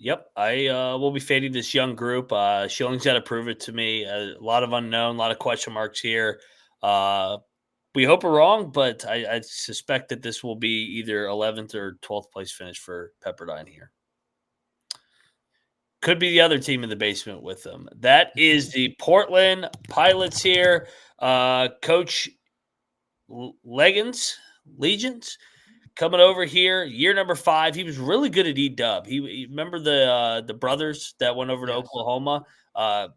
Yep, I will be fading this young group. Schilling's got to prove it to me. A lot of unknown, a lot of question marks here. We hope we're wrong, but I suspect that this will be either 11th or 12th place finish for Pepperdine here. Could be the other team in the basement with them. That is the Portland Pilots here. Coach Legans, coming over here, year number 5. He was really good at E-Dub. He remember the brothers that went over to Oklahoma.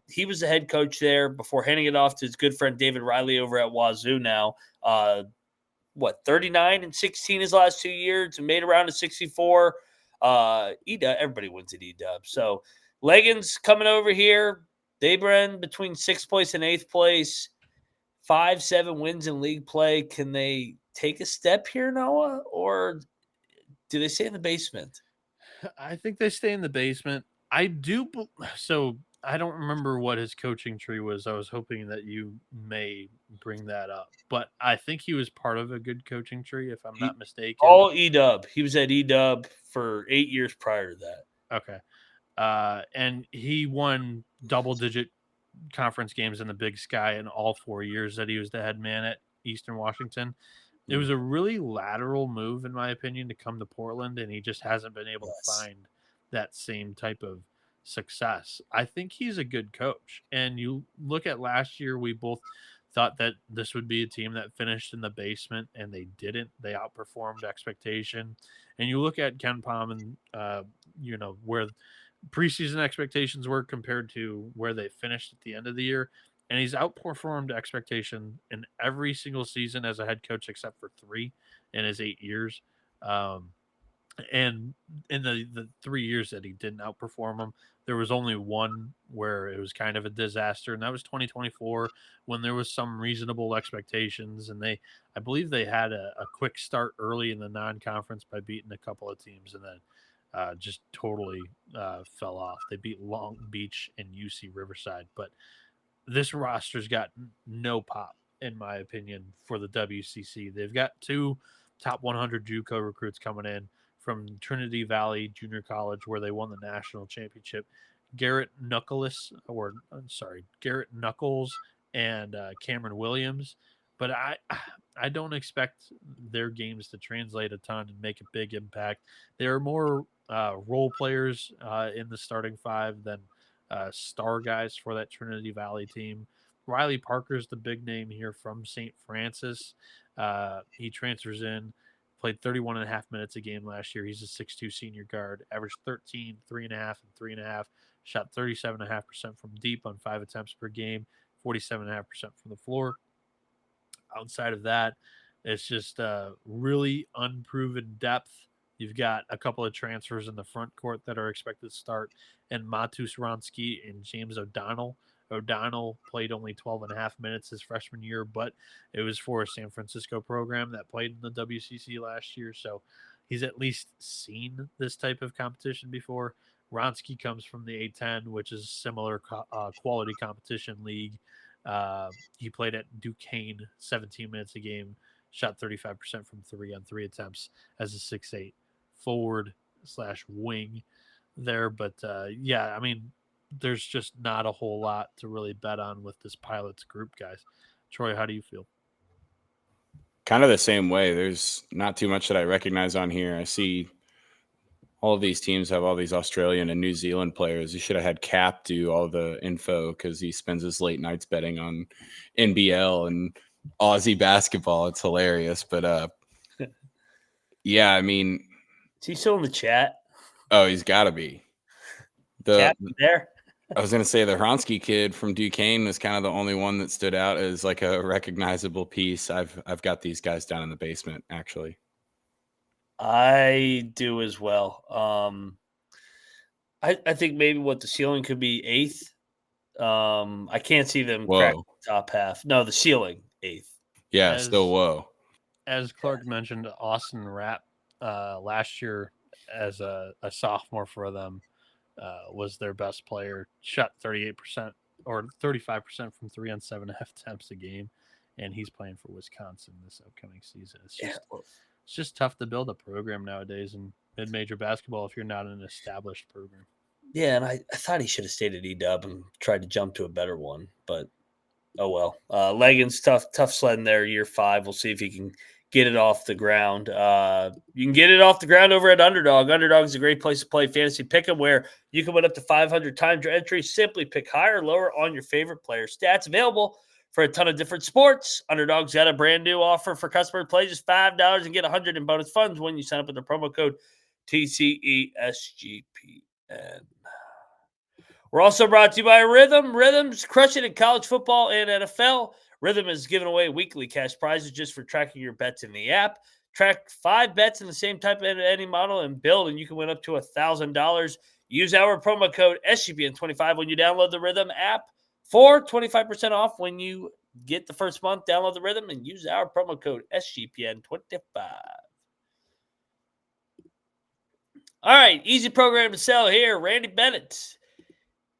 He was the head coach there before handing it off to his good friend David Riley over at Wazoo now. 39 and 16 his last 2 years and made around a 64. E-Dub, everybody wins at E-Dub. So Legans coming over here. They've been between 6th place and 8th place. 5-7 wins in league play. Can they take a step here, Noah, or do they stay in the basement?
I think they stay in the basement. I do. So I don't remember what his coaching tree was. I was hoping that you may bring that up, but I think he was part of a good coaching tree, if I'm not mistaken.
All E-Dub. He was at E-Dub for 8 years prior to that.
Okay. And he won double-digit conference games in the Big Sky in all 4 years that he was the head man at Eastern Washington. It was a really lateral move, in my opinion, to come to Portland, and he just hasn't been able to find that same type of success. I think he's a good coach. And you look at last year, we both thought that this would be a team that finished in the basement, and they didn't. They outperformed expectation. And you look at Ken Palm and, where preseason expectations were compared to where they finished at the end of the year. And he's outperformed expectation in every single season as a head coach, except for 3 in his 8 years. And in the 3 years that he didn't outperform them, there was only one where it was kind of a disaster. And that was 2024 when there was some reasonable expectations. And I believe they had a quick start early in the non-conference by beating a couple of teams and then just totally fell off. They beat Long Beach and UC Riverside, but this roster's got no pop, in my opinion, for the WCC. They've got 2 top 100 JUCO recruits coming in from Trinity Valley Junior College, where they won the national championship. Garrett Knuckles and Cameron Williams. But I don't expect their games to translate a ton and make a big impact. There are more role players in the starting 5 than star guys for that Trinity Valley team. Riley Parker's the big name here from St. Francis. He transfers in, played 31 and a half minutes a game last year. He's a 6'2 senior guard, averaged 13, 3.5, and 3.5, shot 37.5% from deep on 5 attempts per game, 47.5% from the floor. Outside of that, it's just really unproven depth You've got a couple of transfers in the front court that are expected to start, and Matus Ronsky and James O'Donnell. O'Donnell played only 12 and a half minutes his freshman year, but it was for a San Francisco program that played in the WCC last year, so he's at least seen this type of competition before. Ronsky comes from the A10, which is a similar quality competition league. He played at Duquesne 17 minutes a game, shot 35% from three on 3 attempts as a 6'8" forward / wing there. But yeah, I mean, there's just not a whole lot to really bet on with this Pilots group, guys. Troy, how do you feel?
Kind of the same way. There's not too much that I recognize on here. I see all of these teams have all these Australian and New Zealand players. You should have had Cap do all the info because he spends his late nights betting on NBL and Aussie basketball. It's hilarious. But yeah, I mean,
is he still in the chat?
Oh, he's got to be.
Cap there?
I was going to say the Hronsky kid from Duquesne was kind of the only one that stood out as like a recognizable piece. I've got these guys down in the basement, actually.
I do as well. I think maybe what the ceiling could be 8th. I can't see them crack the top half. No, the ceiling 8th.
Yeah, still whoa.
As Clark mentioned, Austin Rapp last year as a sophomore for them was their best player. Shot 38% or 35% from 3 on 7.5 attempts a game, and he's playing for Wisconsin this upcoming season. It's just tough to build a program nowadays in mid-major basketball if you're not an established program.
Yeah, and I thought he should have stayed at EW and tried to jump to a better one, but oh well. Legans, tough sledding there, year 5. We'll see if he can get it off the ground. You can get it off the ground over at Underdog. Underdog is a great place to play fantasy pick'em where you can win up to 500 times your entry. Simply pick higher or lower on your favorite player stats. Available for a ton of different sports. Underdog's got a brand new offer for customer play. Just $5 and get 100 in bonus funds when you sign up with the promo code TCESGPN. We're also brought to you by Rhythm. Rhythm's crushing in college football and NFL. Rhythm is giving away weekly cash prizes just for tracking your bets in the app. Track 5 bets in the same type of any model and build, and you can win up to $1,000. Use our promo code SGPN25 when you download the Rhythm app for 25% off when you get the first month. Download the Rhythm and use our promo code SGPN25. All right, easy program to sell here. Randy Bennett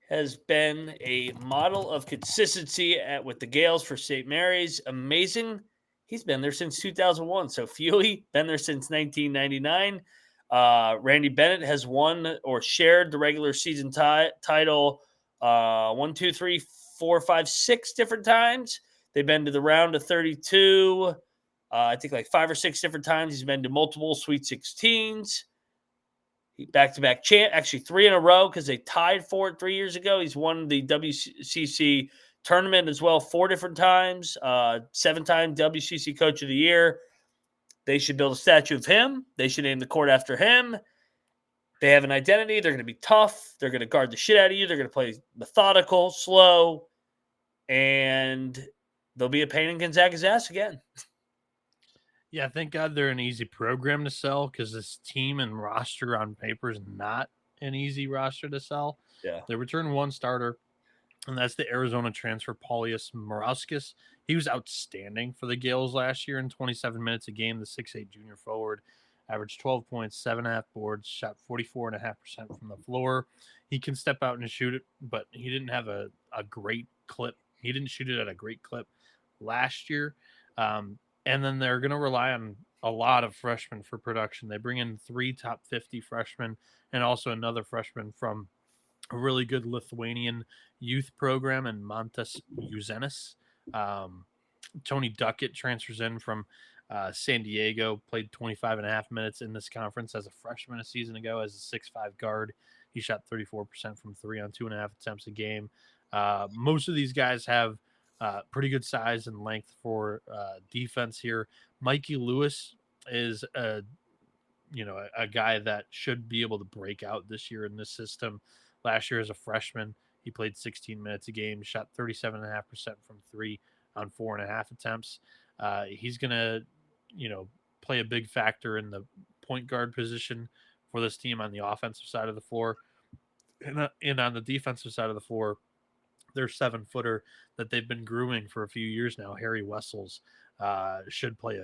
has been a model of consistency with the Gales for St. Mary's. Amazing. He's been there since 2001. So Fewy, been there since 1999. Randy Bennett has won or shared the regular season title 1, 2, 3, 4, 5, 6 different times. They've been to the round of 32. I think like 5 or 6 different times. He's been to multiple Sweet 16s. Back-to-back champ, actually 3 in a row because they tied for it 3 years ago. He's won the WCC tournament as well 4 different times. 7-time WCC Coach of the Year. They should build a statue of him. They should name the court after him. They have an identity. They're going to be tough. They're going to guard the shit out of you. They're going to play methodical, slow, and they'll be a pain in Gonzaga's ass again.
Yeah, thank God they're an easy program to sell because this team and roster on paper is not an easy roster to sell.
Yeah.
They returned 1 starter, and that's the Arizona transfer, Paulius Morauskas. He was outstanding for the Gales last year in 27 minutes a game. The 6'8" junior forward averaged 12 points, 7.5 boards, shot 44.5% from the floor. He can step out and shoot it, but he didn't have a great clip. He didn't shoot it at a great clip last year. And then they're going to rely on a lot of freshmen for production. They bring in 3 top 50 freshmen and also another freshman from a really good Lithuanian youth program in Montes Uzenis. Tony Duckett transfers in from San Diego, played 25.5 minutes in this conference as a freshman a season ago as a 6'5" guard. He shot 34% from 3 on 2.5 attempts a game. Most of these guys have pretty good size and length for defense here. Mikey Lewis is a guy that should be able to break out this year in this system. Last year as a freshman, he played 16 minutes a game, shot 37.5% from 3 on 4.5 attempts. He's going to, play a big factor in the point guard position for this team on the offensive side of the floor. And on the defensive side of the floor, their 7-footer that they've been grooming for a few years now, Harry Wessels, should play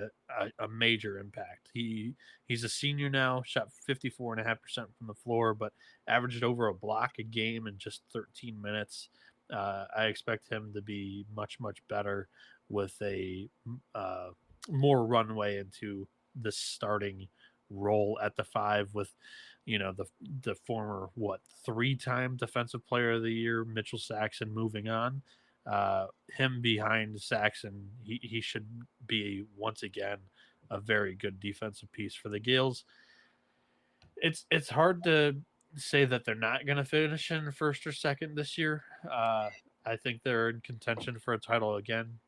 a major impact. He's a senior now, shot 54.5% from the floor, but averaged over a block a game in just 13 minutes. I expect him to be much, much better with a more runway into the starting role at the 5 with the former 3-time defensive player of the year Mitchell Saxon moving on. Him behind Saxon, he should be once again a very good defensive piece for the Gales. It's hard to say that they're not going to finish in first or second this year. I think they're in contention for a title again.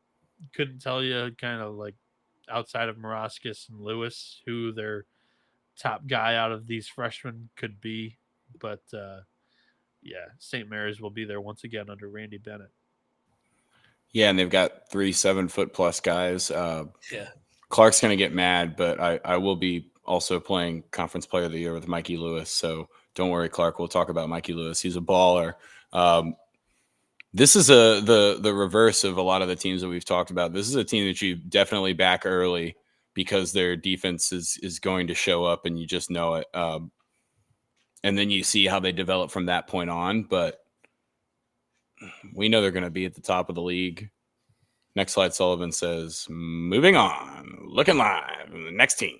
Couldn't tell you kind of like outside of Moraskis and Lewis who their top guy out of these freshmen could be, but St. Mary's will be there once again under Randy Bennett.
Yeah, and they've got 3 7-foot-plus guys. Clark's going to get mad, but I will be also playing Conference Player of the Year with Mikey Lewis, so don't worry, Clark. We'll talk about Mikey Lewis. He's a baller. This is the reverse of a lot of the teams that we've talked about. This is a team that you definitely back early because their defense is going to show up, and you just know it. And then you see how they develop from that point on. But we know they're going to be at the top of the league. Next slide, Sullivan says, moving on, looking live, the next team.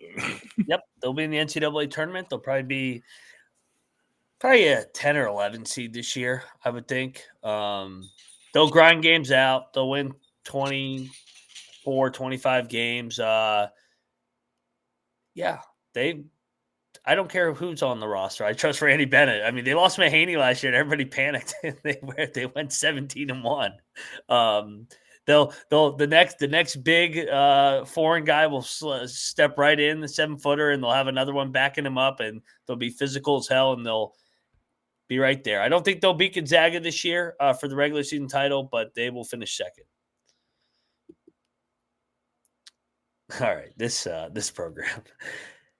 Yep, they'll be in the NCAA tournament. They'll probably be a 10 or 11 seed this year, I would think. They'll grind games out. They'll win 24, 25 games. I don't care who's on the roster. I trust Randy Bennett. I mean, they lost Mahaney last year, and everybody panicked. They went 17-1. The next big foreign guy will step right in, the 7-footer, and they'll have another one backing him up, and they'll be physical as hell, and they'll be right there. I don't think they'll beat Gonzaga this year for the regular season title, but they will finish second. All right, this program.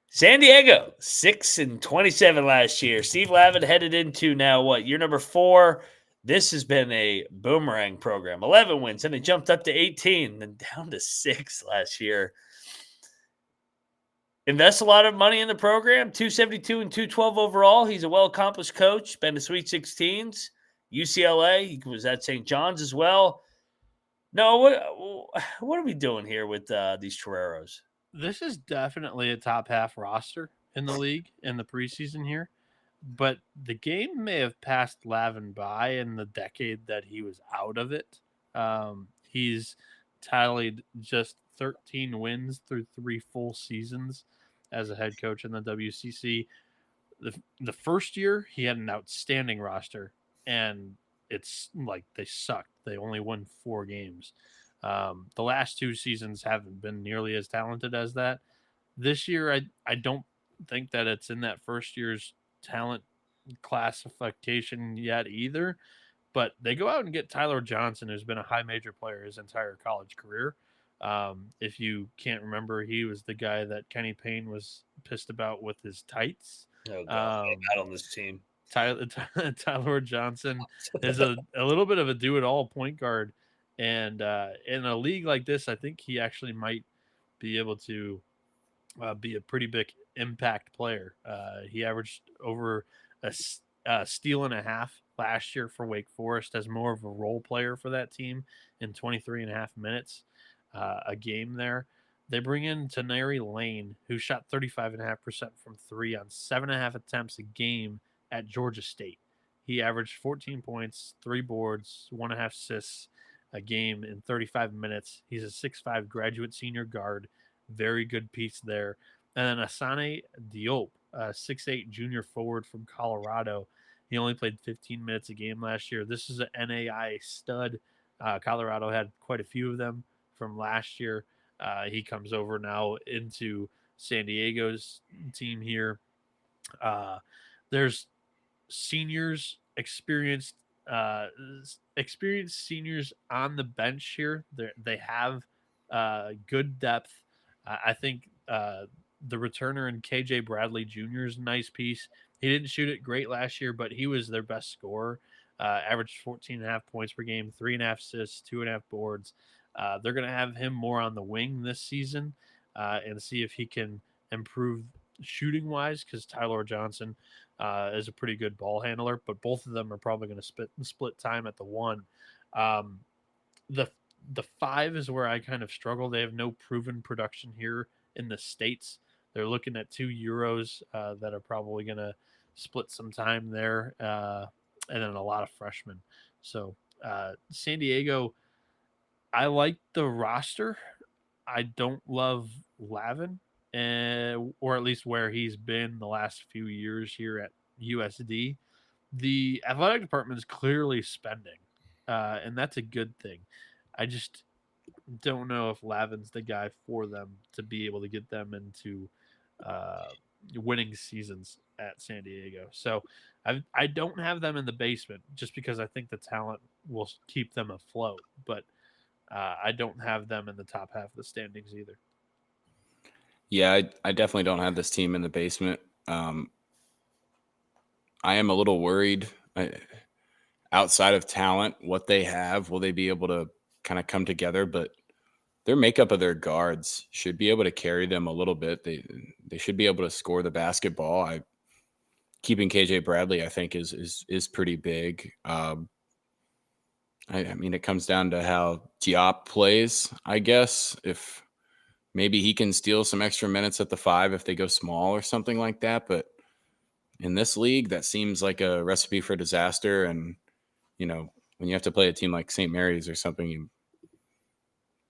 San Diego, 6-27 last year. Steve Lavin headed into now year number 4. This has been a boomerang program. 11 wins, and it jumped up to 18, then down to 6 last year. Invest a lot of money in the program, 272 and 212 overall. He's a well-accomplished coach, been to Sweet 16s, UCLA. He was at St. John's as well. No, what are we doing here with these Toreros?
This is definitely a top half roster in the league in the preseason here, but the game may have passed Lavin by in the decade that he was out of it. He's tallied just 13 wins through 3 full seasons as a head coach in the WCC. The first year, he had an outstanding roster, and it's like they sucked. They only won 4 games. The last 2 seasons haven't been nearly as talented as that. This year, I don't think that it's in that first year's talent classification yet either. But they go out and get Tyler Johnson, who's been a high major player his entire college career. If you can't remember, he was the guy that Kenny Payne was pissed about with his tights.
Oh, God. Not on this team.
Tyler Johnson is a little bit of a do-it-all point guard. And in a league like this, I think he actually might be able to be a pretty big impact player. He averaged over a steal and a half last year for Wake Forest as more of a role player for that team in 23.5 minutes a game there. They bring in Tanari Lane, who shot 35.5% from 3 on 7.5 attempts a game at Georgia State. He averaged 14 points, 3 boards, 1.5 assists a game in 35 minutes. He's a 6'5" graduate senior guard. Very good piece there. And then Asane Diop, a 6'8" junior forward from Colorado. He only played 15 minutes a game last year. This is an NAI stud. Colorado had quite a few of them from last year. He comes over now into San Diego's team here. There's seniors, experienced seniors on the bench here. They have good depth. I think The returner in KJ Bradley Jr. is a nice piece. He didn't shoot it great last year, but he was their best scorer. Averaged 14.5 points per game, 3.5 assists, 2.5 boards. They're going to have him more on the wing this season and see if he can improve shooting wise, because Tyler Johnson is a pretty good ball handler, but both of them are probably going to split time at the one. The 5 is where I kind of struggle. They have no proven production here in the States. They're looking at 2 Euros that are probably going to split some time there, and then a lot of freshmen. So San Diego, I like the roster. I don't love Lavin, or at least where he's been the last few years here at USD. The athletic department is clearly spending, and that's a good thing. I just don't know if Lavin's the guy for them to be able to get them into winning seasons at San Diego. So I don't have them in the basement just because I think the talent will keep them afloat. But I don't have them in the top half of the standings either.
Yeah, I definitely don't have this team in the basement. I am a little worried. Outside of talent, what they have, will they be able to kind of come together? But their makeup of their guards should be able to carry them a little bit. They should be able to score the basketball. Keeping KJ Bradley, I think, is pretty big. I mean, it comes down to how Diop plays, I guess. If maybe he can steal some extra minutes at the 5 if they go small or something like that. But in this league, that seems like a recipe for disaster. And, when you have to play a team like St. Mary's or something, you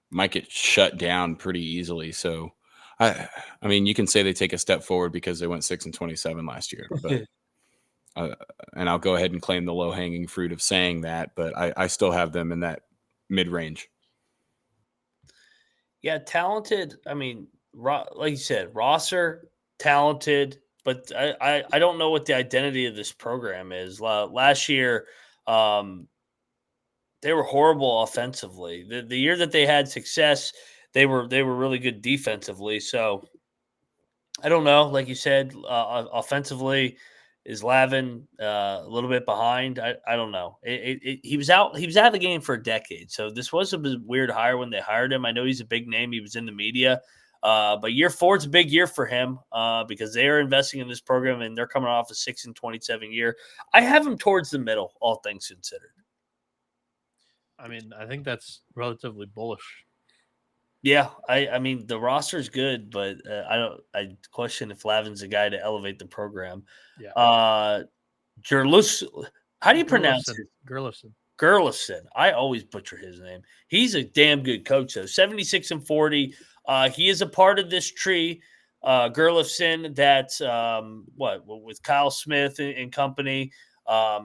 might get shut down pretty easily. So, I mean, you can say they take a step forward because they went 6-27 last year. But and I'll go ahead and claim the low-hanging fruit of saying that. But I still have them in that mid-range.
Yeah, talented. I mean, like you said, roster, talented, but I don't know what the identity of this program is. Last year, they were horrible offensively. The year that they had success, they were really good defensively. So I don't know. Like you said, offensively, is Lavin a little bit behind? I don't know. He was out. He was out of the game for a decade. So this was a weird hire when they hired him. I know he's a big name. He was in the media. But year 4 is a big year for him because they are investing in this program and they're coming off a 6-27 year. I have him towards the middle, all things considered.
I mean, I think that's relatively bullish.
Yeah, I mean the roster is good, but I question if Lavin's the guy to elevate the program.
Yeah.
Gerlufsen, how do you pronounce it? Gerlufsen. I always butcher his name. He's a damn good coach though. 76-40. He is a part of this tree. Gerlufsen, that's with Kyle Smith and company.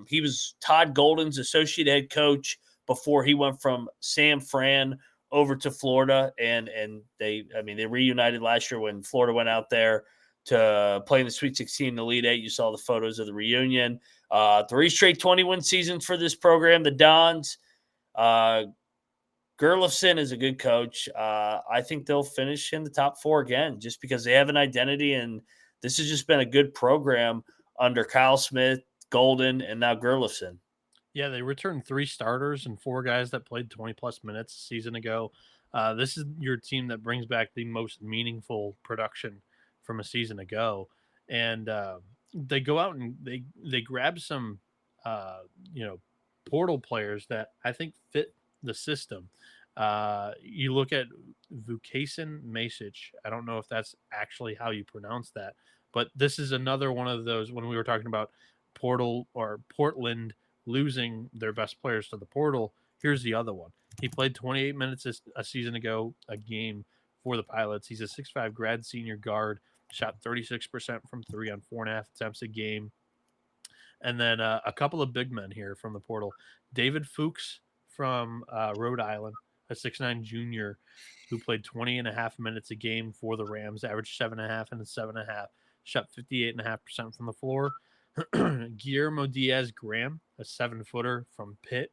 He was Todd Golden's associate head coach before he went from San Fran over to Florida, and they reunited last year when Florida went out there to play in the Sweet 16 and Elite 8. You saw the photos of the reunion. 3 straight 20-win seasons for this program, the Dons. Gerlufsen is a good coach. I think they'll finish in the top 4 again just because they have an identity, and this has just been a good program under Kyle Smith, Golden, and now Gerlufsen.
Yeah, they returned 3 starters and 4 guys that played 20-plus minutes a season ago. This is your team that brings back the most meaningful production from a season ago. And they go out and they grab some, portal players that I think fit the system. You look at Vukasin Masic. I don't know if that's actually how you pronounce that, but this is another one of those when we were talking about Portland losing their best players to the portal. Here's the other one. He played 28 minutes a season ago, a game for the Pilots. He's a 6'5" grad senior guard, shot 36% from 3 on 4.5 attempts a game. And then a couple of big men here from the portal. David Fuchs from Rhode Island, a 6'9" junior who played 20.5 minutes a game for the Rams, averaged 7.5 and 7.5, shot 58.5% from the floor. Guillermo Diaz-Graham, a 7-footer from Pitt.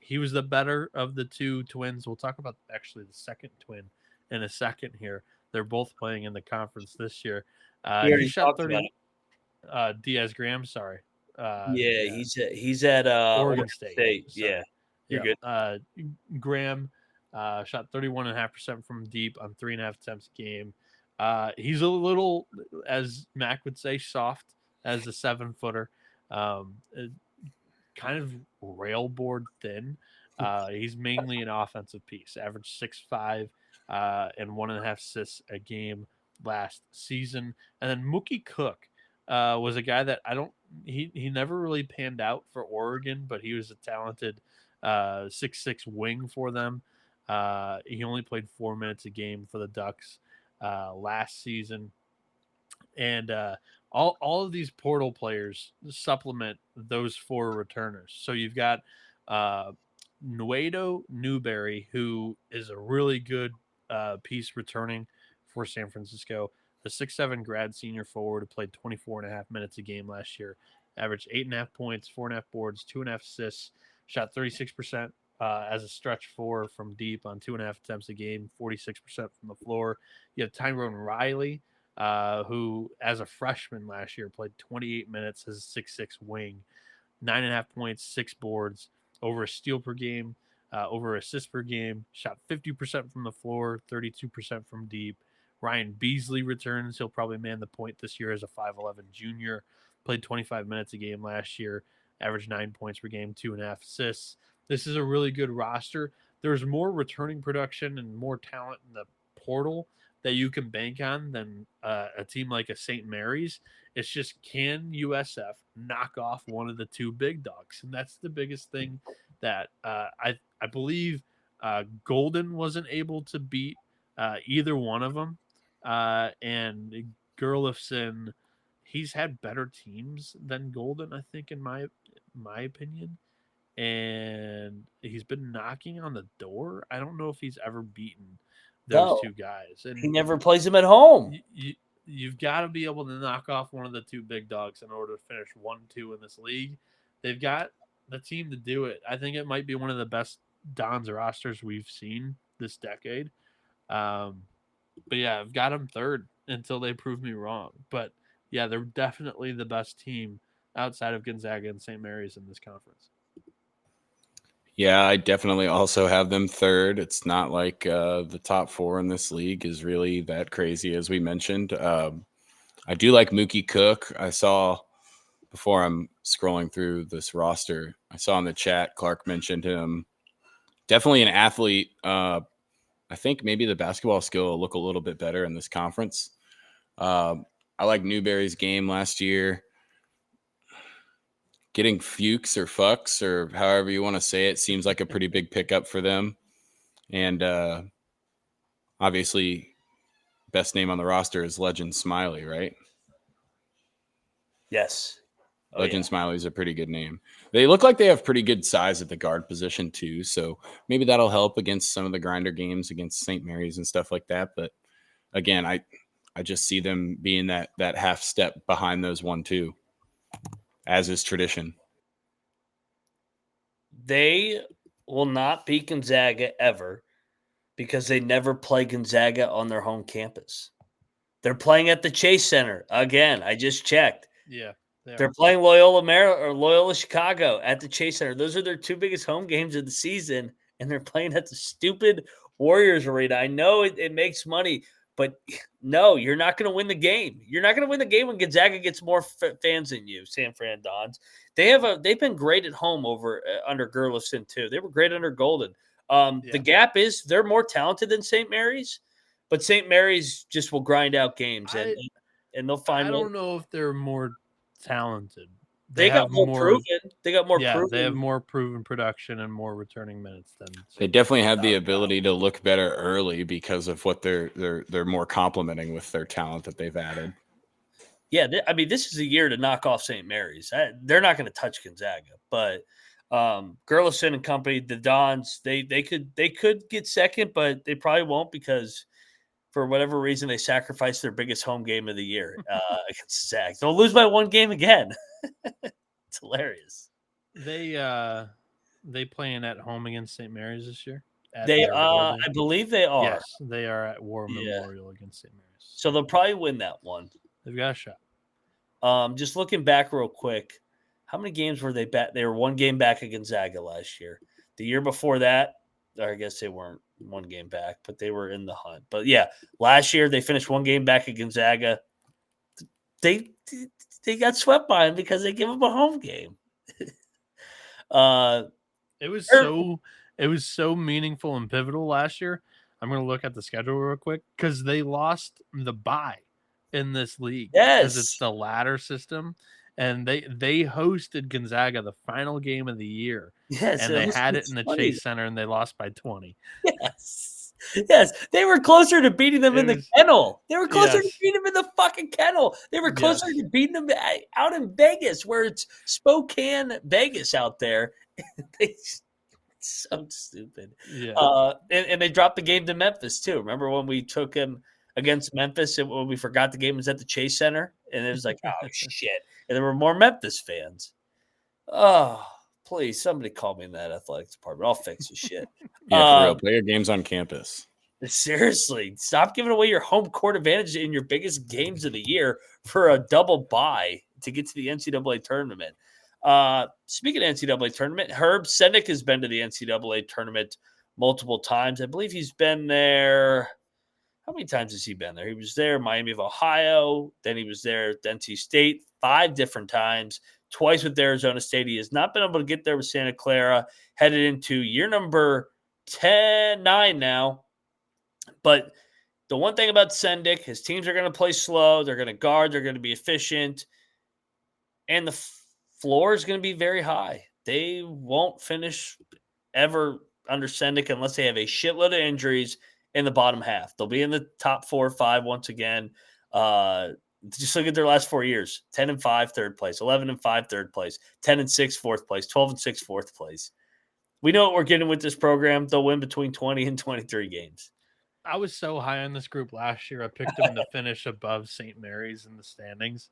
He was the better of the 2 twins. We'll talk about actually the second twin in a second here. They're both playing in the conference this year.
We
He
already
shot
talked about
30. Diaz Graham, sorry.
Yeah, he's at
Oregon State.
State.
Sorry.
Yeah, you're good.
Graham shot 31.5% from deep on 3.5 attempts a game. He's a little, as Mac would say, soft as a 7-footer. Kind of railboard thin. He's mainly an offensive piece. Averaged 6'5" and 1.5 assists a game last season. And then Mookie Cook was a guy that he never really panned out for Oregon, but he was a talented 6'6" wing for them. He only played 4 minutes a game for the Ducks last season. And all of these portal players supplement those 4 returners. So you've got Nuedo Newberry, who is a really good piece returning for San Francisco. The 6'7" grad senior forward who played 24.5 minutes a game last year, averaged 8.5 points, 4.5 boards, 2.5 assists, shot 36% as a stretch 4 from deep on 2.5 attempts a game, 46% from the floor. You have Tyrone Riley, who, as a freshman last year, played 28 minutes as a 6'6" wing, 9.5 points, 6 boards, over a steal per game, over assists per game, shot 50% from the floor, 32% from deep. Ryan Beasley returns. He'll probably man the point this year as a 5'11" junior. Played 25 minutes a game last year, averaged 9 points per game, 2.5 assists. This is a really good roster. There's more returning production and more talent in the portal that you can bank on than a team like a St. Mary's. It's just, can USF knock off one of the 2 big dogs? And that's the biggest thing that I believe Golden wasn't able to beat either one of them. And Gerlufsen, he's had better teams than Golden, I think, in my opinion. And he's been knocking on the door. I don't know if he's ever beaten those 2 guys. And
he never plays them at home.
You've got to be able to knock off one of the 2 big dogs in order to finish 1-2 in this league. They've got the team to do it. I think it might be one of the best Don's rosters we've seen this decade. But yeah, I've got them 3rd until they prove me wrong. But yeah, they're definitely the best team outside of Gonzaga and St. Mary's in this conference.
Yeah, I definitely also have them 3rd. It's not like the top 4 in this league is really that crazy, as we mentioned. I do like Mookie Cook. I saw, before I'm scrolling through this roster, I saw in the chat, Clark mentioned him. Definitely an athlete. I think maybe the basketball skill will look a little bit better in this conference. I like Newberry's game last year. Getting Fuchs or Fucks or however you want to say it seems like a pretty big pickup for them. And obviously, best name on the roster is Legend Smiley, right?
Yes.
Legend Smiley is a pretty good name. They look like they have pretty good size at the guard position too, so maybe that'll help against some of the grinder games against St. Mary's and stuff like that. But again, I just see them being that half step behind those 1-2, as is tradition.
They will not beat Gonzaga ever because they never play Gonzaga on their home campus. They're playing at the Chase Center again. I just checked.
Yeah.
They're playing Loyola Chicago at the Chase Center. Those are their 2 biggest home games of the season, and they're playing at the stupid Warriors Arena. I know it makes money, but no, you're not going to win the game. You're not going to win the game when Gonzaga gets more fans than you, San Fran Dons. They've been great at home under Gerlufsen too. They were great under Golden. The gap is they're more talented than St. Mary's, but St. Mary's just will grind out games and they'll find.
I don't know if they're more talented.
They got more proven. They got more proven.
They have more proven production and more returning minutes than
they definitely have the ability to look better early because of what they're more complementing with their talent that they've added.
Yeah, this is a year to knock off St. Mary's. They're not going to touch Gonzaga, but Gerlufsen and company, the Dons, they could get second, but they probably won't because for whatever reason they sacrificed their biggest home game of the year against Zags. They'll lose by 1 game again. It's hilarious.
They playing at home against St. Mary's this year? at
They,
their building?
I believe they are.
Yes, they are at War
Yeah.
Memorial against St. Mary's.
So they'll probably win that one.
They've got a shot.
Just looking back real quick, how many games were they back? They were one game back at Gonzaga last year. The year before that, or I guess they weren't one game back, but they were in the hunt. But yeah, last year they finished one game back at Gonzaga. They got swept by them because they give them a home game.
It was so meaningful and pivotal last year. I'm going to look at the schedule real quick because they lost the bye in this league because it's
Yes.
the ladder system, and they hosted Gonzaga the final game of the year,
Yes.
and they had it in the Chase Center, and they lost by 20.
Yes. Yes. They were closer to beating them in the kennel. They were closer to
Yes.
beating them in the fucking kennel. They were closer
Yes.
to beating them out in Vegas, where it's Spokane, Vegas out there. It's so stupid.
Yeah.
And they dropped the game to Memphis too. Remember when we took him against Memphis and when we forgot the game was at the Chase Center? And it was like, oh shit. And there were more Memphis fans. Oh, please, somebody call me in that athletics department. I'll fix the shit.
Yeah, for real. Play your games on campus.
Seriously, stop giving away your home court advantage in your biggest games of the year for a double bye to get to the NCAA tournament. Speaking of NCAA tournament, Herb Sendek has been to the NCAA tournament multiple times. I believe he's been there. How many times has he been there? He was there, Miami of Ohio. Then he was there at NC State 5 different times, twice with Arizona State. He has not been able to get there with Santa Clara, headed into year number 9 now. But the one thing about Sendek, his teams are going to play slow. They're going to guard. They're going to be efficient. And the floor is going to be very high. They won't finish ever under Sendek unless they have a shitload of injuries in the bottom half. They'll be in the top 4 or 5 once again. Just look at their last 4 years: 10-5, third place; 11-5, third place; 10-6, fourth place; 12-6, fourth place. We know what we're getting with this program. They'll win between 20 and 23 games.
I was so high on this group last year. I picked them to finish above St. Mary's in the standings.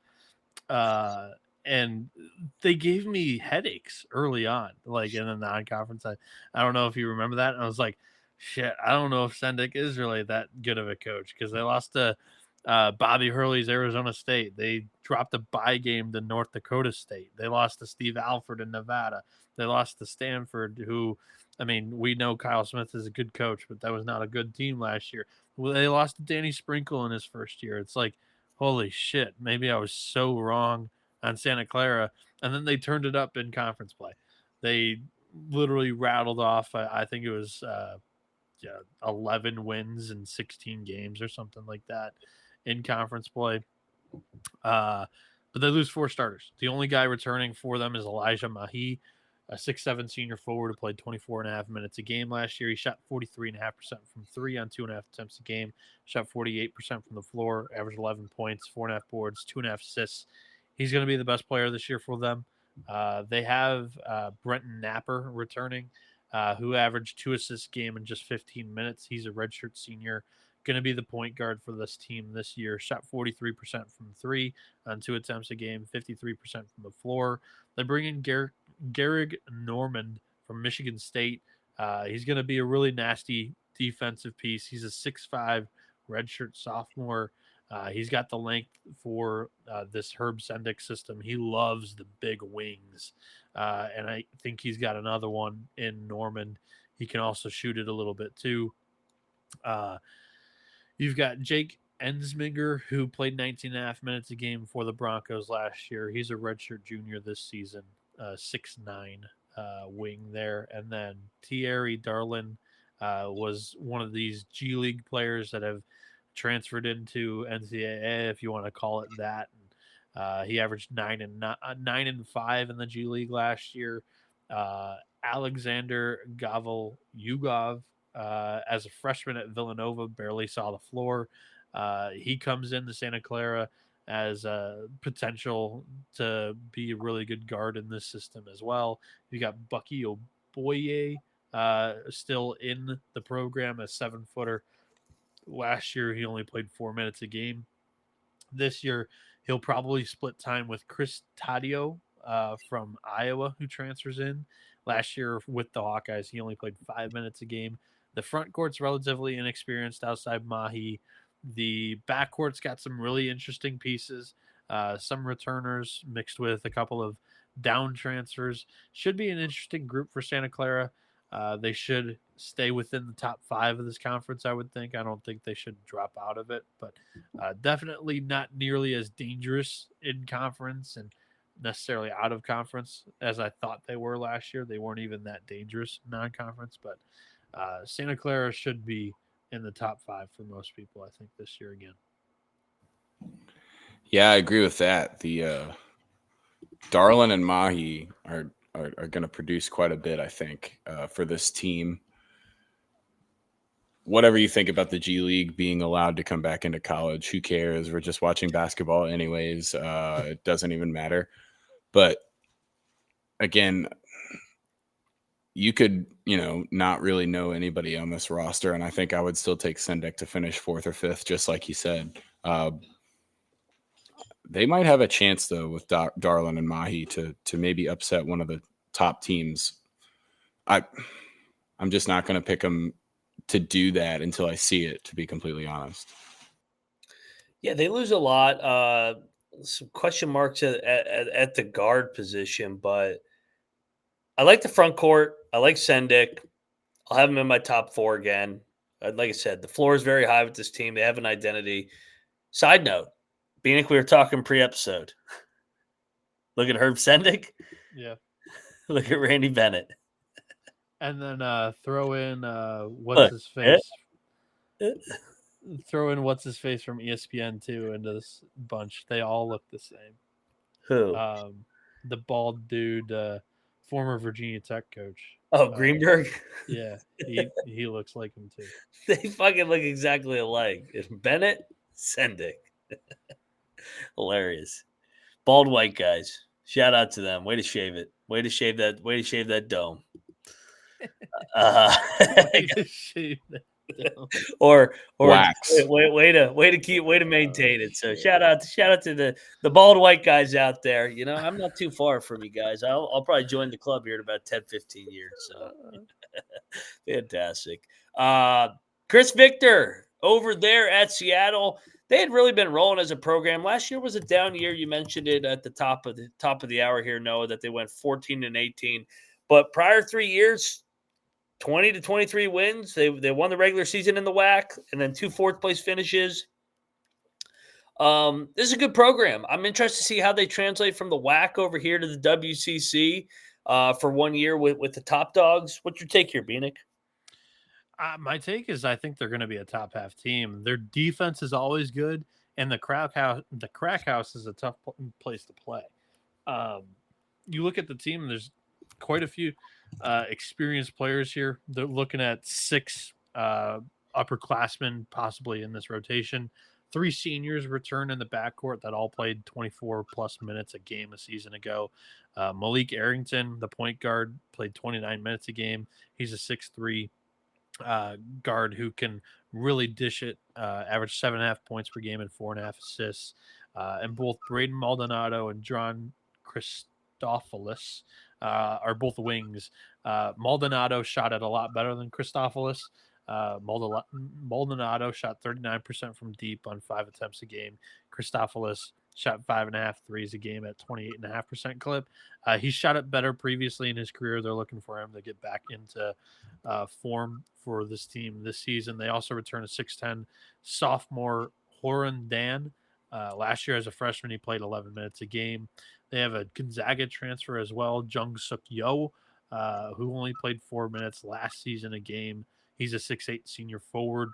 And they gave me headaches early on, like in the non-conference. I don't know if you remember that. And I was like, shit, I don't know if Sendek is really that good of a coach because they lost to Bobby Hurley's Arizona State. They dropped a bye game to North Dakota State. They lost to Steve Alford in Nevada. They lost to Stanford, who, I mean, we know Kyle Smith is a good coach, but that was not a good team last year. Well, they lost to Danny Sprinkle in his first year. It's like, holy shit, maybe I was so wrong on Santa Clara. And then they turned it up in conference play. They literally rattled off, I think it was 11 wins in 16 games or something like that in conference play. But they lose 4 starters. The only guy returning for them is Elijah Mahi, a 6'7" senior forward who played 24.5 minutes a game last year. He shot 43.5% from 3 on 2.5 attempts a game, shot 48% from the floor, averaged 11 points, 4.5 boards, 2.5 assists. He's going to be the best player this year for them. They have Brenton Napper returning, who averaged 2 assists a game in just 15 minutes. He's a redshirt senior, going to be the point guard for this team this year. Shot 43% from 3 on 2 attempts a game, 53% from the floor. They bring in Garrig Normand from Michigan State. He's going to be a really nasty defensive piece. He's a 6'5" redshirt sophomore. He's got the length for this Herb Sendek system. He loves the big wings. And I think he's got another one in Normand. He can also shoot it a little bit too. You've got Jake Ensminger, who played 19.5 minutes a game for the Broncos last year. He's a redshirt junior this season, 6'9" wing there. And then Thierry Darlin was one of these G League players that have transferred into NCAA, if you want to call it that. He averaged 9 and 5 in the G League last year. Alexander Gavil-Yugov, as a freshman at Villanova, barely saw the floor. He comes into Santa Clara as a potential to be a really good guard in this system as well. You got Bucky Oboye still in the program, a 7-footer. Last year, he only played 4 minutes a game. This year, he'll probably split time with Chris Taddeo from Iowa, who transfers in. Last year with the Hawkeyes, he only played 5 minutes a game. The front court's relatively inexperienced outside Mahi. The back court's got some really interesting pieces, some returners mixed with a couple of down transfers. Should be an interesting group for Santa Clara. They should stay within the top 5 of this conference, I would think. I don't think they should drop out of it, but definitely not nearly as dangerous in conference and necessarily out of conference as I thought they were last year. They weren't even that dangerous non-conference, but Santa Clara should be in the top 5 for most people, I think, this year again.
Yeah, I agree with that. The Darlin and Mahi are going to produce quite a bit, I think, for this team. Whatever you think about the G League being allowed to come back into college, who cares? We're just watching basketball anyways. It doesn't even matter. But again, you could, not really know anybody on this roster, and I think I would still take Sendek to finish 4th or 5th, just like he said. They might have a chance, though, with Darlin and Mahi to maybe upset one of the top teams. I'm just not going to pick them to do that until I see it, to be completely honest.
Yeah, they lose a lot. Some question marks at the guard position, but I like the front court. I like Sendek. I'll have him in my top 4 again. Like I said, the floor is very high with this team. They have an identity. Side note, Bienick, we were talking pre-episode. Look at Herb Sendek.
Yeah.
Look at Randy Bennett.
And then throw in what's his face. Throw in what's his face from ESPN too into this bunch. They all look the same.
Who?
The bald dude, former Virginia Tech coach.
Oh, Greenberg?
Yeah, he looks like him too.
They fucking look exactly alike. Bennett, Sendek. Hilarious. Bald white guys. Shout out to them. Way to shave it. Way to shave that dome.
Way to shave that dome.
or
wax.
Way to maintain it. So shout out to the bald white guys out there. I'm not too far from you guys. I'll probably join the club here in about 10, 15 years. So fantastic. Chris Victor over there at Seattle. They had really been rolling as a program. Last year was a down year. You mentioned it at the top of the hour here, Noah, that they went 14-18. But prior 3 years, 20 to 23 wins. They won the regular season in the WAC and then 2 4th-place finishes. This is a good program. I'm interested to see how they translate from the WAC over here to the WCC for 1 year with the top dogs. What's your take here, Bienick?
My take is I think they're going to be a top half team. Their defense is always good, and the crack house is a tough place to play. You look at the team, there's quite a few experienced players here. They're looking at 6 upperclassmen possibly in this rotation. 3 seniors return in the backcourt that all played 24 plus minutes a game a season ago. Malik Arrington, the point guard, played 29 minutes a game. He's a 6'3" guard who can really dish it, average 7.5 points per game and 4.5 assists. And both Braden Maldonado and John Christophilus are both wings. Maldonado shot it a lot better than Christophilus. Maldonado shot 39% from deep on 5 attempts a game. Christophilus shot 5.5 threes a game at 28.5% clip. He shot it better previously in his career. They're looking for him to get back into form for this team this season. They also return a 6'10" sophomore Horan Dan. Last year as a freshman, he played 11 minutes a game. They have a Gonzaga transfer as well, Jung Suk Yo, who only played 4 minutes last season a game. He's a 6'8" senior forward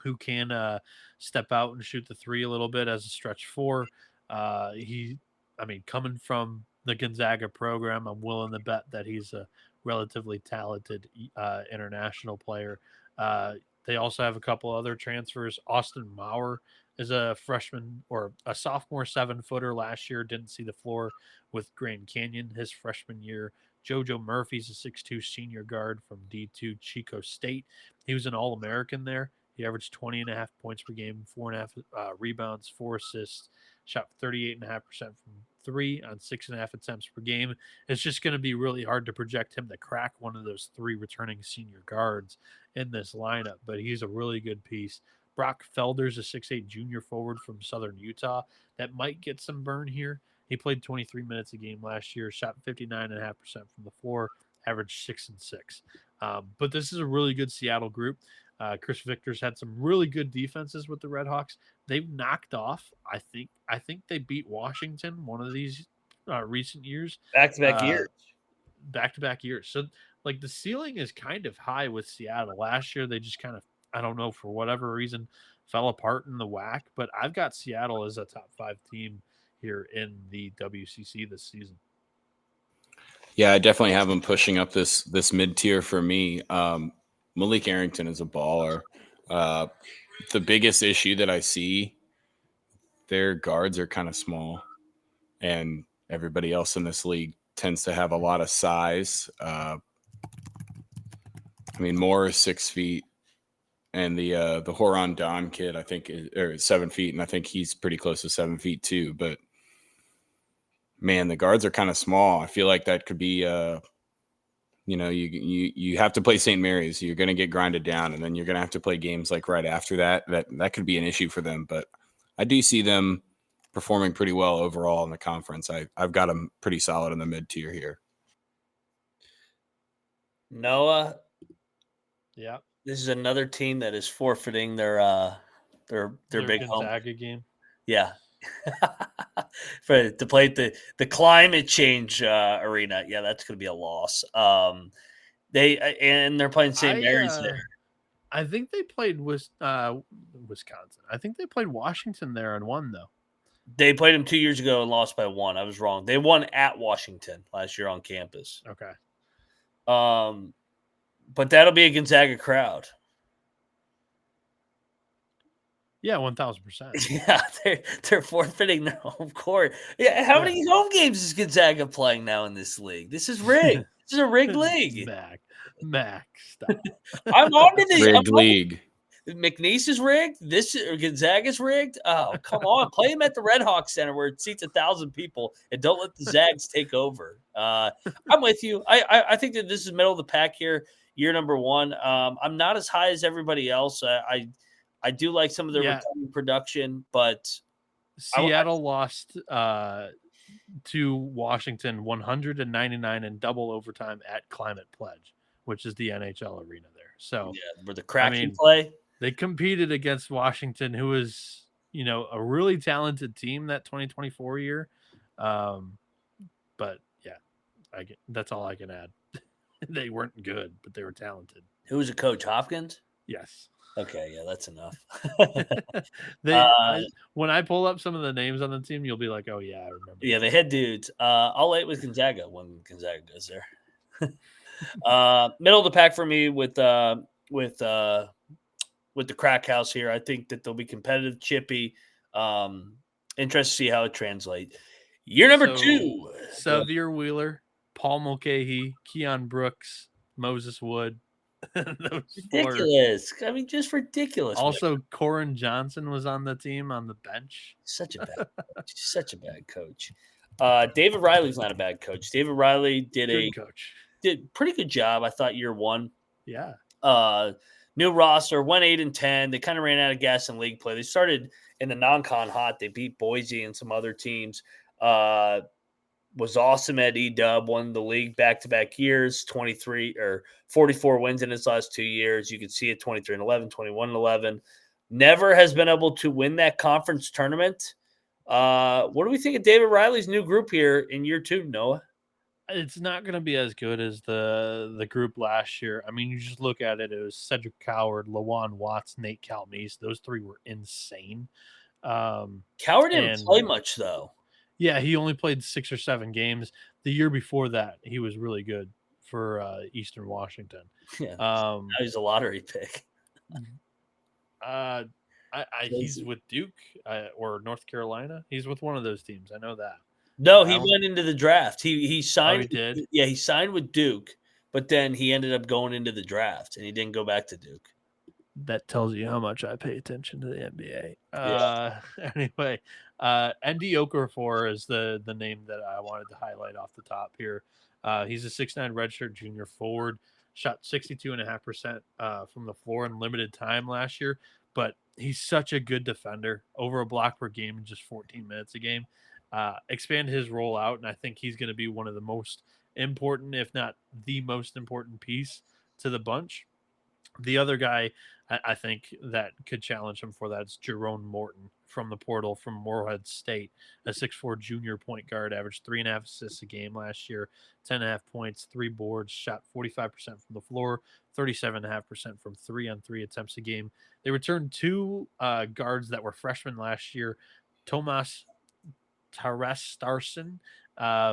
who can step out and shoot the 3 a little bit as a stretch 4. Coming from the Gonzaga program, I'm willing to bet that he's a relatively talented international player. They also have a couple other transfers. Austin Maurer is a freshman or a sophomore 7-footer last year. Didn't see the floor with Grand Canyon his freshman year. JoJo Murphy's a 6'2" senior guard from D2 Chico State. He was an All-American there. He averaged 20.5 points per game, 4.5 rebounds, 4 assists, shot 38.5% from 3 on 6.5 attempts per game. It's just going to be really hard to project him to crack one of those 3 returning senior guards in this lineup, but he's a really good piece. Brock Felder's a 6'8 junior forward from Southern Utah that might get some burn here. He played 23 minutes a game last year, shot 59.5% from the floor, averaged 6 and 6. But this is a really good Seattle group. Chris Victor's had some really good defenses with the Redhawks. They've knocked off. I think they beat Washington one of these recent years.
Back-to-back years.
Back-to-back years. So, like, the ceiling is kind of high with Seattle. Last year, they just kind of, I don't know, for whatever reason, fell apart in the WAC. But I've got Seattle as a top 5 team here in the WCC this season.
Yeah, I definitely have them pushing up this mid-tier for me. Malik Arrington is a baller. The biggest issue that I see, their guards are kind of small, and everybody else in this league tends to have a lot of size. Moore is 6 feet, and the Horon Don kid, I think, is 7 feet, and I think he's pretty close to 7 feet too. But man, the guards are kind of small. I feel like that could be you have to play St. Mary's. You're going to get grinded down, and then you're going to have to play games like right after that. That could be an issue for them. But I do see them performing pretty well overall in the conference. I've got them pretty solid in the mid-tier here.
Noah,
yeah,
this is another team that is forfeiting their big
Gonzaga
home
game.
Yeah. To play at the climate change arena. Yeah, that's going to be a loss. They're playing St. Mary's there.
I think they played Wisconsin. I think they played Washington there and won, though.
They played them 2 years ago and lost by 1. I was wrong. They won at Washington last year on campus.
Okay.
But that'll be a Gonzaga crowd.
Yeah, 1,000%.
Yeah, they're forfeiting their home court. Yeah, how many home games is Gonzaga playing now in this league? This is rigged. This is a rigged league.
Mac, stop.
I'm on to this
rigged league.
McNeese is rigged. Gonzaga's rigged. Oh, come on. Play him at the Red Hawk Center where it seats 1,000 people, and don't let the Zags take over. I'm with you. I think that this is middle of the pack here, year number 1. I'm not as high as everybody else. I do like some of their returning production, but
Seattle lost to Washington 199 in double overtime at Climate Pledge, which is the NHL arena there. So
where the Kraken play.
They competed against Washington, who is, a really talented team that 2024 year. But yeah, that's all I can add. They weren't good, but they were talented.
Who was the coach? Hopkins?
Yes.
Okay, yeah, that's enough.
When I pull up some of the names on the team, you'll be like, "Oh yeah, I remember."
Yeah, the head dudes. I'll lay it with Gonzaga when Gonzaga goes there. Middle of the pack for me with the Crack House here. I think that they'll be competitive, chippy. Interested to see how it translates. Year number 2:
Xavier Wheeler, Paul Mulcahy, Keon Brooks, Moses Wood.
Ridiculous. Just ridiculous.
Also, Corin Johnson was on the team on the bench.
Such a bad coach. David Riley's not a bad coach. David Riley did pretty good job, I thought, year 1.
Yeah.
New roster, went 8-10. They kind of ran out of gas in league play. They started in the non-con hot. They beat Boise and some other teams. Was awesome at EW, won the league back-to-back years, 23 or 44 wins in his last 2 years. You can see it 23-11, 21-11. Never has been able to win that conference tournament. What do we think of David Riley's new group here in year 2, Noah?
It's not going to be as good as the group last year. You just look at it. It was Cedric Coward, Lawan Watts, Nate Calmese. Those 3 were insane.
Coward didn't play much, though.
Yeah, he only played 6 or 7 games. The year before that, he was really good for Eastern Washington.
Yeah, now he's a lottery pick.
He's with Duke or North Carolina. He's with one of those teams. I know that.
No, he went into the draft. He signed.
Oh, he did?
Yeah, he signed with Duke, but then he ended up going into the draft, and he didn't go back to Duke.
That tells you how much I pay attention to the NBA. Anyway, Andy Okafor is the name that I wanted to highlight off the top here. He's a 6'9" redshirt junior forward, shot 62.5% from the floor in limited time last year, but he's such a good defender, over a block per game in just 14 minutes a game. Expand his role out, and I think he's going to be one of the most important, if not the most important piece to the bunch. The other guy I think that could challenge him for that is Jerome Morton from the portal from Morehead State, a 6'4" junior point guard, averaged 3.5 assists a game last year, 10.5 points, 3 boards, shot 45% from the floor, 37.5% from 3-on-3 attempts a game. They returned 2 guards that were freshmen last year, Tomas Tarastarson,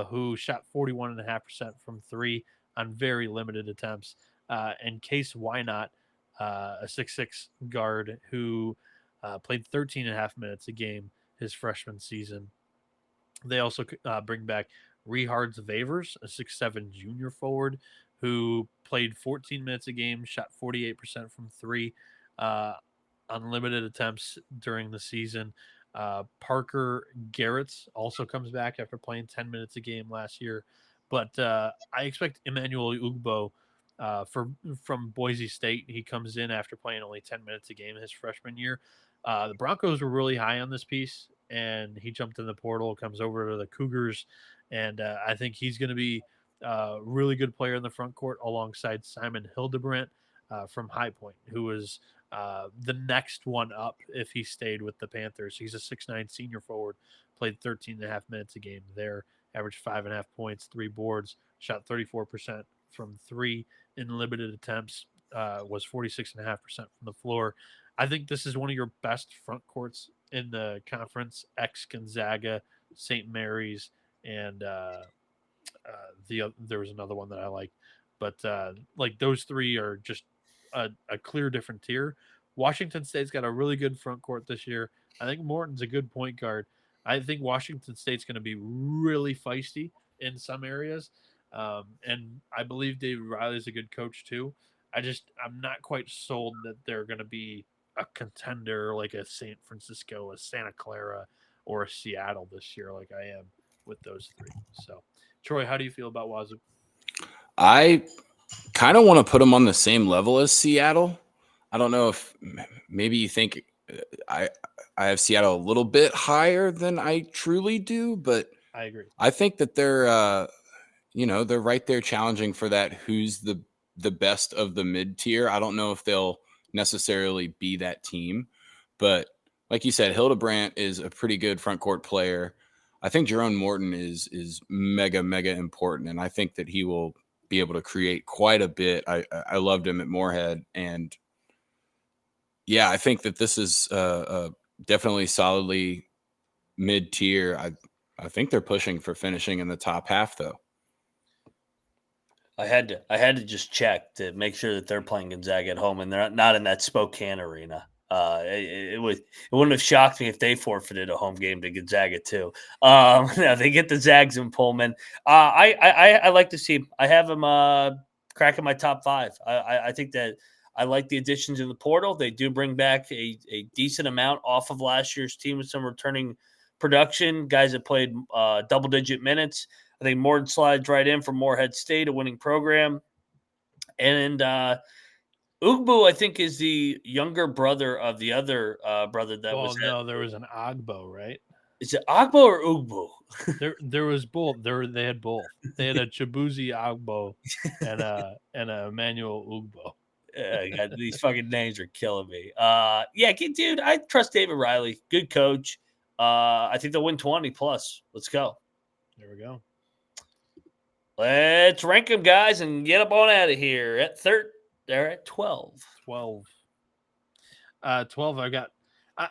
who shot 41.5% from 3 on very limited attempts, and Case Wynot, a 6'6" guard who played 13.5 minutes a game his freshman season. They also bring back Rehards Vavers, a 6'7" junior forward who played 14 minutes a game, shot 48% from 3 on limited attempts during the season. Parker Garrett's also comes back after playing 10 minutes a game last year. But I expect Emmanuel Ugbo from Boise State. He comes in after playing only 10 minutes a game his freshman year. The Broncos were really high on this piece, and he jumped in the portal, comes over to the Cougars, and I think he's going to be a really good player in the front court alongside Simon Hildebrandt from High Point, who was the next one up if he stayed with the Panthers. He's a 6'9" senior forward, played 13.5 minutes a game there, averaged 5.5 points, 3 boards, shot 34% from 3 in limited attempts, was 46.5% from the floor. I think this is one of your best front courts in the conference, ex Gonzaga, St. Mary's, and there was another one that I liked. But like those 3 are just a clear different tier. Washington State's got a really good front court this year. I think Morton's a good point guard. I think Washington State's going to be really feisty in some areas. And I believe David Riley's a good coach too. I'm not quite sold that they're going to be a contender like a San Francisco, a Santa Clara, or a Seattle this year like I am with those 3. So, Troy, how do you feel about Wazoo?
I kind of want to put them on the same level as Seattle. I don't know if maybe you think I have Seattle a little bit higher than I truly do, but
I agree.
I think that they're they're right there challenging for that who's the best of the mid tier. I don't know if they'll necessarily be that team, but like you said, Hildebrandt is a pretty good front court player. I think Jerome Morton is mega important, and I think that he will be able to create quite a bit. I loved him at Morehead, and yeah, I think that this is definitely solidly mid tier. I think they're pushing for finishing in the top half, though.
I had to just check to make sure that they're playing Gonzaga at home and they're not in that Spokane arena. It wouldn't have shocked me if they forfeited a home game to Gonzaga too. They get the Zags in Pullman. I like to see. I have them cracking my top 5. I think that I like the additions in the portal. They do bring back a decent amount off of last year's team with some returning production, guys that played double-digit minutes. I think Morton slides right in from Morehead State, a winning program. And Ugbo, I think, is the younger brother of the other brother that was.
No, there was an Agbo, right?
Is it Agbo or Ugbo?
there was both. They had both. They had a Chibuzi Agbo and a Emmanuel Ugbo.
God, these fucking names are killing me. Yeah, dude, I trust David Riley. Good coach. I think they'll win 20 plus. Let's go.
There we go.
Let's rank them, guys, and get up on out of here. At they're at 12.
12. 12, I got.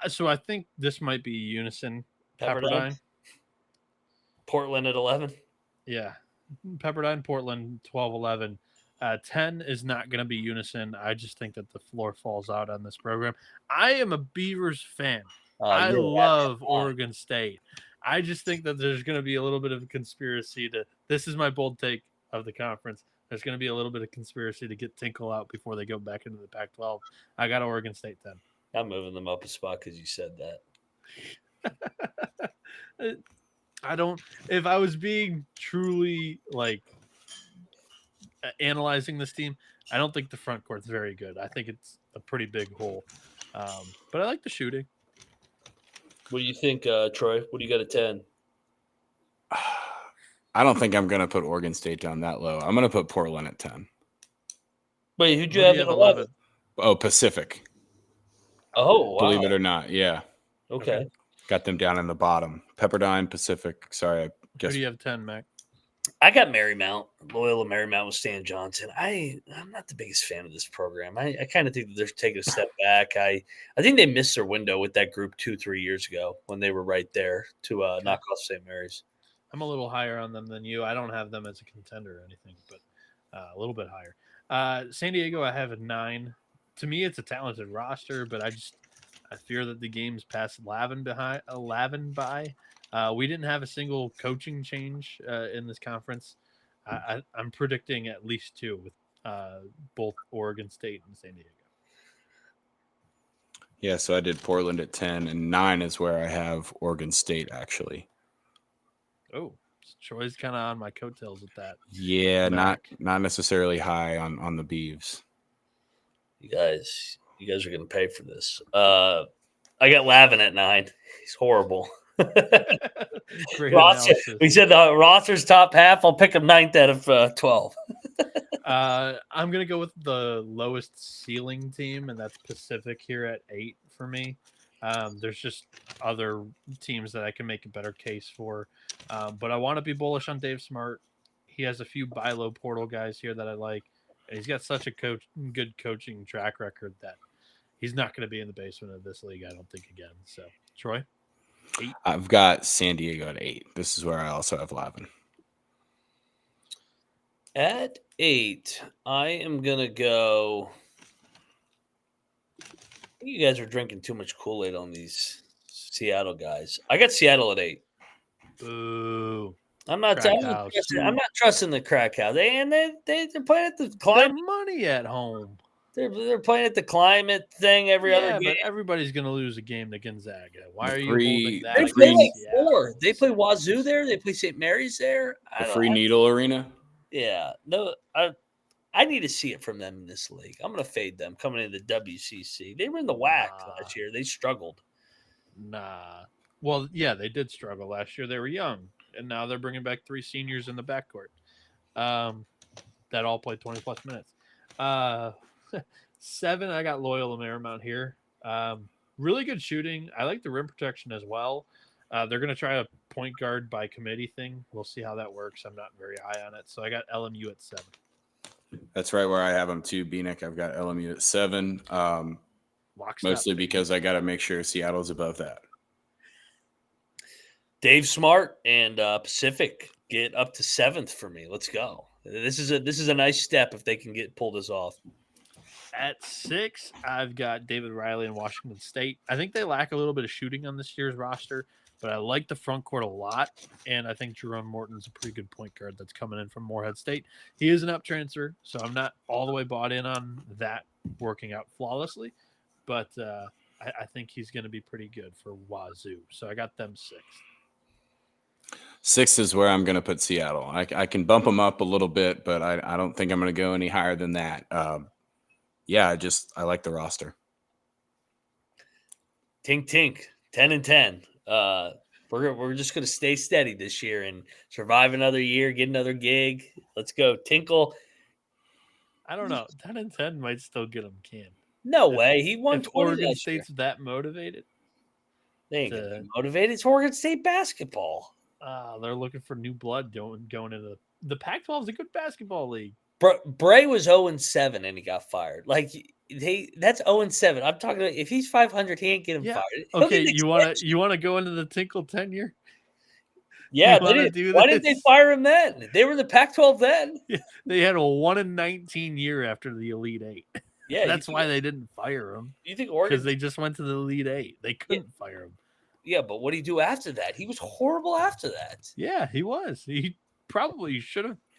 So I think this might be unison. Pepperdine.
Portland at 11.
Yeah. Pepperdine, Portland, 12, 11. 10 is not going to be unison. I just think that the floor falls out on this program. I am a Beavers fan. I love Oregon State. I just think that there's going to be a little bit of a conspiracy this is my bold take of the conference. There's going to be a little bit of conspiracy to get Tinkle out before they go back into the Pac-12. I got Oregon State 10.
I'm moving them up a spot because you said that.
I don't. If I was being truly like analyzing this team, I don't think the front court's very good. I think it's a pretty big hole. But I like the shooting.
What do you think, Troy? What do you got at 10?
I don't think I'm going to put Oregon State down that low. I'm going to put Portland at 10.
Wait, who'd you have at 11?
Oh, Pacific.
Oh, wow.
Believe it or not, yeah.
Okay.
Got them down in the bottom. Pepperdine, Pacific. Sorry, I guess.
Who do you have 10, Mac?
I got Marymount, Loyola Marymount with Stan Johnson. I'm not the biggest fan of this program. I kind of think that they're taking a step back. I think they missed their window with that group 2-3 years ago when they were right there to knock off St. Mary's.
I'm a little higher on them than you. I don't have them as a contender or anything, but a little bit higher. San Diego, I have a 9. To me, it's a talented roster, but I fear that the games pass Lavin by. We didn't have a single coaching change in this conference. I'm predicting at least 2 with both Oregon State and San Diego.
Yeah, so I did Portland at 10, and 9 is where I have Oregon State, actually.
Oh, Troy's kind of on my coattails with that.
Yeah, not necessarily high on the Beavs.
You guys are going to pay for this. I got Lavin at 9. He's horrible.
Great
roster, we said the roster's top half. I'll pick him 9th out of 12.
I'm going to go with the lowest ceiling team, and that's Pacific here at 8 for me. There's just other teams that I can make a better case for. But I want to be bullish on Dave Smart. He has a few buy low portal guys here that I like. And he's got such a good coaching track record that he's not going to be in the basement of this league, I don't think, again. So, Troy? 8?
I've got San Diego at 8. This is where I also have Lavin.
At 8, I am going to go. You guys are drinking too much Kool-Aid on these Seattle guys. I got Seattle at 8.
Boo.
I'm not trusting the crack house. They're playing at the climate.
Their money at home.
They're playing at the climate thing every other game.
But everybody's going to lose a game to Gonzaga. Why are you holding that?
They play like 4. They play Wazoo there. They play St. Mary's there.
The Free Needle Arena.
Yeah. No, I need to see it from them in this league. I'm going to fade them coming into the WCC. They were in the WAC last year. They struggled.
Nah. Well, yeah, they did struggle last year. They were young, and now they're bringing back 3 seniors in the backcourt that all played 20-plus minutes. 7, I got Loyola Marymount here. Really good shooting. I like the rim protection as well. They're going to try a point guard by committee thing. We'll see how that works. I'm not very high on it. So I got LMU at 7.
That's right where I have them too, Bienick. I've got LMU at 7. Mostly because I got to make sure Seattle's above that.
Dave Smart and Pacific get up to 7th for me. Let's go. This is a nice step if they can pull this off.
At 6, I've got David Riley and Washington State. I think they lack a little bit of shooting on this year's roster, but I like the front court a lot, and I think Jerome Morton's a pretty good point guard that's coming in from Morehead State. He is an up transfer, so I'm not all the way bought in on that working out flawlessly, but I think he's going to be pretty good for Wazoo. So I got them 6th.
6 is where I'm going to put Seattle. I can bump them up a little bit, but I don't think I'm going to go any higher than that. I like the roster.
Tink, 10-10. We're just going to stay steady this year and survive another year, get another gig. Let's go, Tinkle.
I don't know. 10-10 might still get him canned.
No way. He won.
If Oregon State's that motivated,
they ain't gonna be motivated. It's Oregon State basketball.
They're looking for new blood going into the Pac-12 is a good basketball league.
Bray was 0-7 and he got fired. Like that's 0-7. I'm talking about if he's 500, he ain't getting fired.
Okay, you want to go into the Tinkle tenure?
Yeah, why didn't they fire him then? They were in the Pac-12 then.
Yeah, they had a 1-19 year after the Elite 8.
Yeah,
that's why they didn't fire him.
You think Oregon?
Because they just went to the Elite 8. They couldn't fire him.
Yeah, but what did he do after that? He was horrible after that.
Yeah, he was. He probably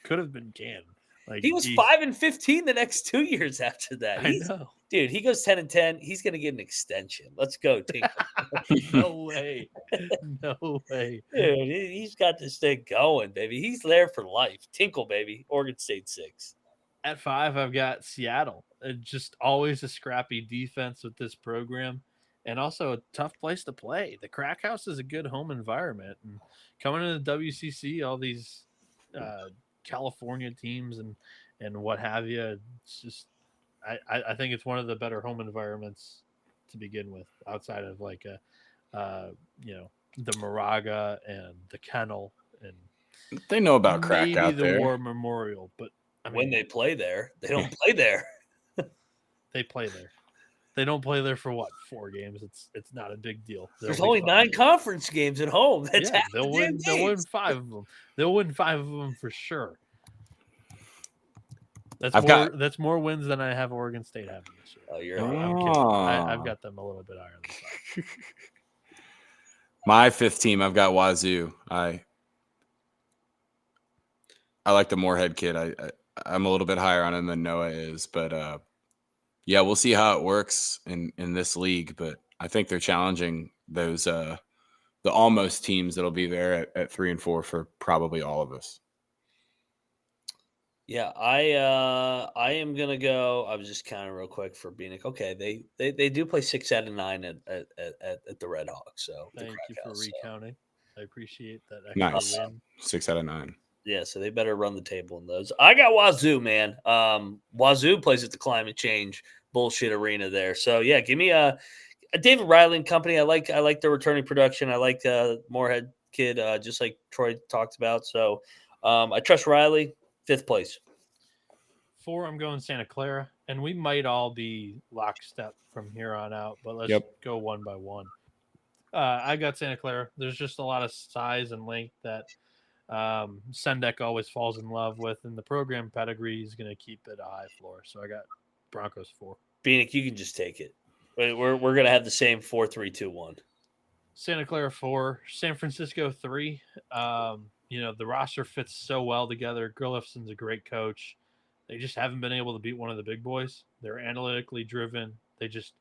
could have been canned. Like
He was 5-15 the next 2 years after that.
I know.
Dude, he goes 10-10. He's going to get an extension. Let's go, Tinkle.
No way. No way.
Dude, he's got this thing going, baby. He's there for life. Tinkle, baby. Oregon State 6.
At 5, I've got Seattle. Just always a scrappy defense with this program, and also a tough place to play. The Crack House is a good home environment, and coming into the WCC, all these California teams and what have you, it's just I think it's one of the better home environments to begin with, outside of like the Moraga and the Kennel, and
They know about Crack
maybe
out
the
there.
War Memorial, but I mean,
When they play there, they don't play there.
they play there. They don't play there for what, 4 games? It's not a big deal.
There's only 9 conference games at home. That's half
they'll
the
win.
damn
They'll win
games.
5 of them. They'll win 5 of them for sure. That's more wins than I have Oregon State having this year.
Oh, you're
I'm kidding. I've got them a little bit higher on the side.
My 5th team, I've got Wazoo. I like the Moorhead kid. I'm a little bit higher on him than Noah is, but yeah, we'll see how it works in this league. But I think they're challenging those the almost teams that'll be there at 3 and 4 for probably all of us.
Yeah, I am gonna go. I was just counting real quick for Bienick. Okay, they do play 6 out of 9 at the Red Hawks. So
Thank you for recounting. I appreciate that extra
Nice.
win.
6 out of 9.
Yeah, so they better run the table in those. I got Wazoo, man. Wazoo plays at the Climate Change bullshit arena there. So yeah, give me a David Riley and company. I like their returning production. I like Moorhead kid, just like Troy talked about. So I trust Riley. 5th place.
4, I'm going Santa Clara, and we might all be lockstep from here on out, but let's go one by one. I got Santa Clara. There's just a lot of size and length that Sendek always falls in love with, and the program pedigree is going to keep it a high floor. So I got Broncos 4.
Bienick, you can just take it. We're going to have the same 4-3-2-1.
Santa Clara 4, San Francisco 3. The roster fits so well together. Gerlufsen's a great coach. They just haven't been able to beat one of the big boys. They're analytically driven. They just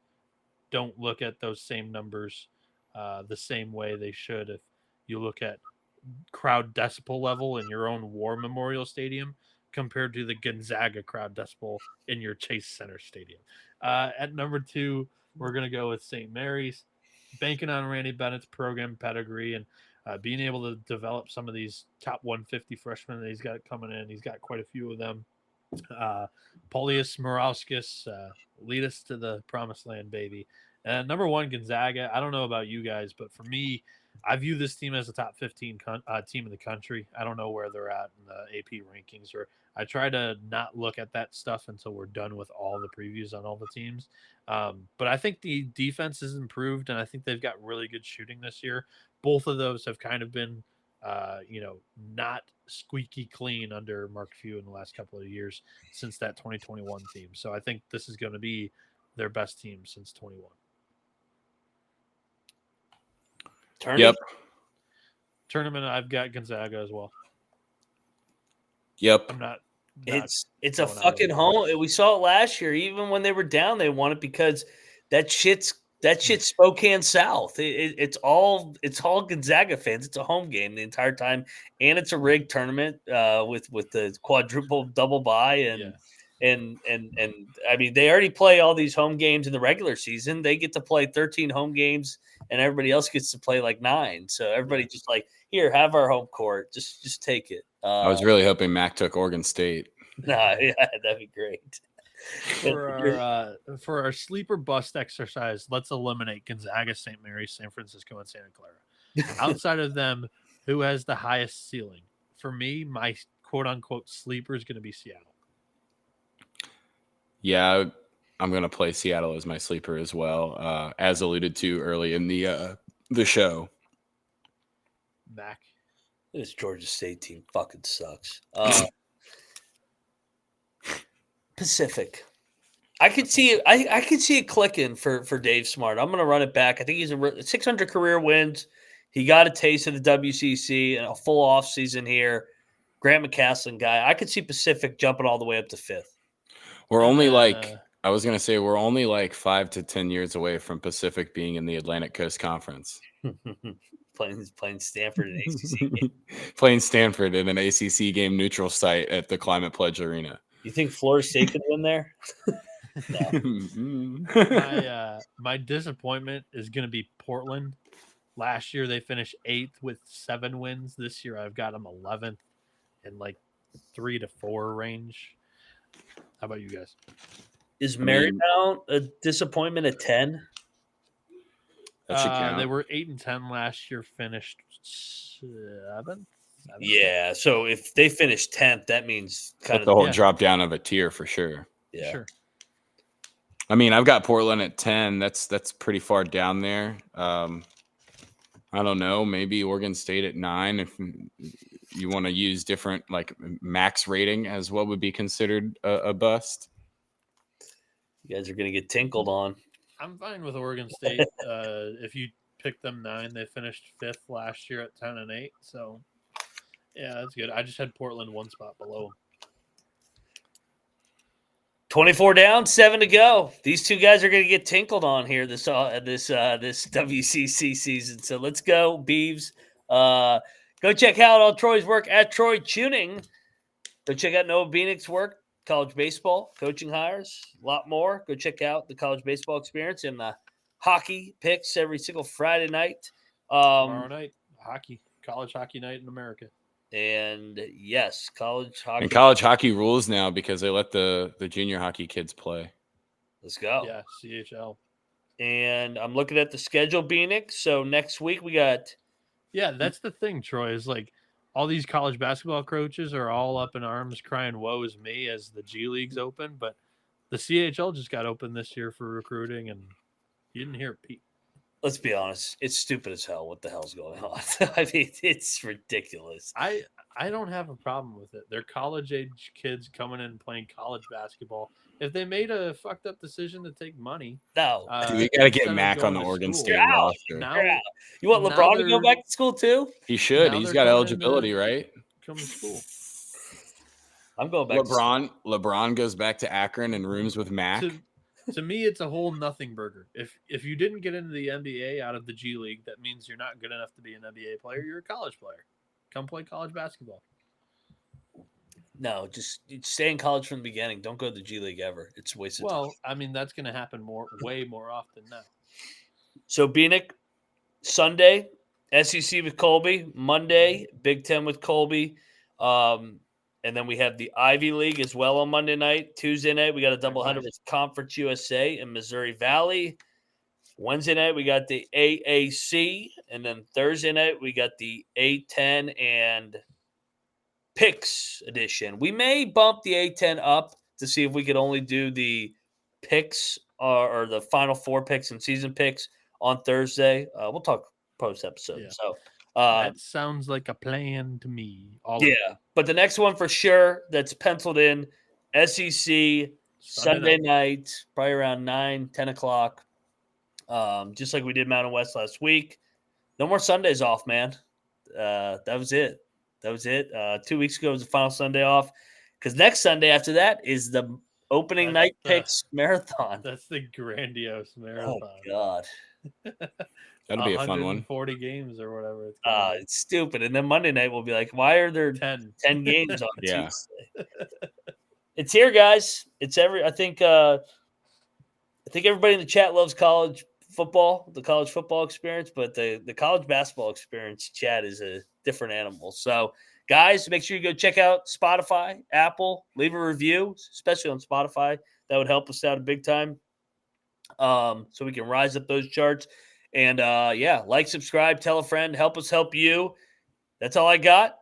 don't look at those same numbers the same way they should. If you look at crowd decibel level in your own War Memorial Stadium compared to the Gonzaga crowd decibel in your Chase Center Stadium. At number 2, we're going to go with St. Mary's. Banking on Randy Bennett's program pedigree and being able to develop some of these top 150 freshmen that he's got coming in. He's got quite a few of them. Paulius Morauskas, lead us to the promised land, baby. And number 1, Gonzaga. I don't know about you guys, but for me, I view this team as a top 15 team in the country. I don't know where they're at in the AP rankings, or I try to not look at that stuff until we're done with all the previews on all the teams. But I think the defense has improved, and I think they've got really good shooting this year. Both of those have kind of been, not squeaky clean under Mark Few in the last couple of years since that 2021 team. So I think this is going to be their best team since 21. Tournament, I've got Gonzaga as well.
Yep.
I'm not
it's a fucking home. We saw it last year. Even when they were down, they won it because that shit's Spokane South. It's all Gonzaga fans. It's a home game the entire time, and it's a rigged tournament with the quadruple double bye and I mean they already play all these home games in the regular season. They get to play 13 home games, and everybody else gets to play like 9. So everybody just like, here, have our home court. Just take it.
I was really hoping Mac took Oregon State.
Nah, yeah, that'd be great.
For our sleeper bust exercise, let's eliminate Gonzaga, St. Mary's, San Francisco, and Santa Clara. Outside of them, who has the highest ceiling? For me, my quote-unquote sleeper is going to be Seattle.
Yeah, I'm going to play Seattle as my sleeper as well, as alluded to early in the show.
Mac.
This Georgia State team fucking sucks. Pacific. I could see it clicking for Dave Smart. I'm going to run it back. I think he's a 600 career wins. He got a taste of the WCC and a full off season here. Grant McCaslin guy. I could see Pacific jumping all the way up to 5th.
We're only I was going to say, we're only like 5 to 10 years away from Pacific being in the Atlantic Coast Conference.
playing Stanford in ACC game.
Playing Stanford in an ACC game neutral site at the Climate Pledge Arena.
You think Florida State could win there?
My disappointment is going to be Portland. Last year they finished 8th with 7 wins. This year I've got them 11th in like 3 to 4 range. How about you guys?
Is Marymount a disappointment at 10?
That should count.
They were 8 and 10 last year. Finished 7th.
Yeah, so if they finish 10th, that means kind of
the whole drop down of a tier for sure.
Yeah,
sure.
I mean, I've got Portland at 10. That's pretty far down there. I don't know. Maybe Oregon State at 9 if you want to use different like max rating as what would be considered a bust.
You guys are going to get tinkled on.
I'm fine with Oregon State. If you pick them 9, they finished 5th last year at 10 and 8. So, yeah, that's good. I just had Portland 1 spot below.
24 down, 7 to go. These two guys are going to get tinkled on here this WCC season. So let's go, Beavs. Go check out all Troy's work at Troy Tuning. Go check out Noah Bienick's work, college baseball, coaching hires, a lot more. Go check out the college baseball experience and the hockey picks every single Friday night.
Tomorrow night, college hockey night in America.
And yes, college hockey.
And college hockey rules now because they let the junior hockey kids play.
Let's go.
Yeah, CHL.
And I'm looking at the schedule, Bienick. So next week we got.
Yeah, that's the thing, Troy, is like all these college basketball coaches are all up in arms crying, woe is me, as the G League's open. But the CHL just got open this year for recruiting, and you didn't hear Pete.
Let's be honest. It's stupid as hell. What the hell's going on? I mean, it's ridiculous.
I don't have a problem with it. They're college-age kids coming in and playing college basketball. If they made a fucked up decision to take money,
no.
We got to get Mac on the Oregon State roster.
You want LeBron to go back to school too?
He should. He's got eligibility, right?
Come to school.
I'm going back.
LeBron goes back to Akron and rooms with Mac.
To me, it's a whole nothing burger. If you didn't get into the NBA out of the G League, that means you're not good enough to be an NBA player. You're a college player. Come play college basketball.
No, just stay in college from the beginning. Don't go to the G League ever. It's a waste of time.
Well, I mean, that's going to happen way more often now.
So, Bienick, Sunday, SEC with Colby. Monday, Big Ten with Colby. And then we have the Ivy League as well on Monday night. Tuesday night, we got a doubleheader with Conference USA and Missouri Valley. Wednesday night, we got the AAC. And then Thursday night, we got the A10 and Picks edition. We may bump the A10 up to see if we could only do the picks or the Final Four picks and season picks on Thursday. We'll talk post-episode.
Yeah.
So
that sounds like a plan to me.
But the next one for sure that's penciled in, SEC Sunday night, probably around 9, 10 o'clock. Just like we did Mountain West last week. No more Sundays off, man. That was it. 2 weeks ago was the final Sunday off. Because next Sunday after that is the opening night picks marathon.
That's the grandiose marathon.
Oh, God.
That'll be a fun one.
40 games or whatever.
It's stupid. And then Monday night we'll be like, why are there
10
games on Tuesday? It's here, guys. It's I think everybody in the chat loves college football, the college football experience, but the college basketball experience, chat, is a different animal. So, guys, make sure you go check out Spotify, Apple, leave a review, especially on Spotify. That would help us out a big time, so we can rise up those charts. And, like, subscribe, tell a friend, help us help you. That's all I got.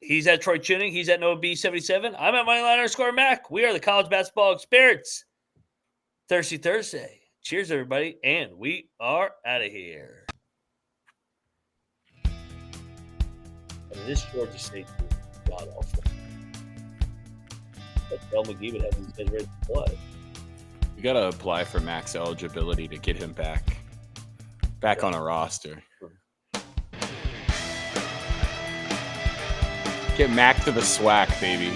He's at Troy Tuning. He's at Noah B77. I'm at Moneyline_Mac. We are the college basketball experience. Thirsty Thursday. Cheers, everybody. And we are out of here. And this Georgia State team is god-awful. But Del McGee would have these guys ready to play.
We got to apply for max eligibility to get him back on a roster. Get Mac to the SWAC, baby.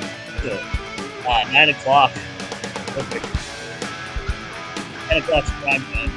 9 o'clock. Perfect. 10 o'clock's prime time.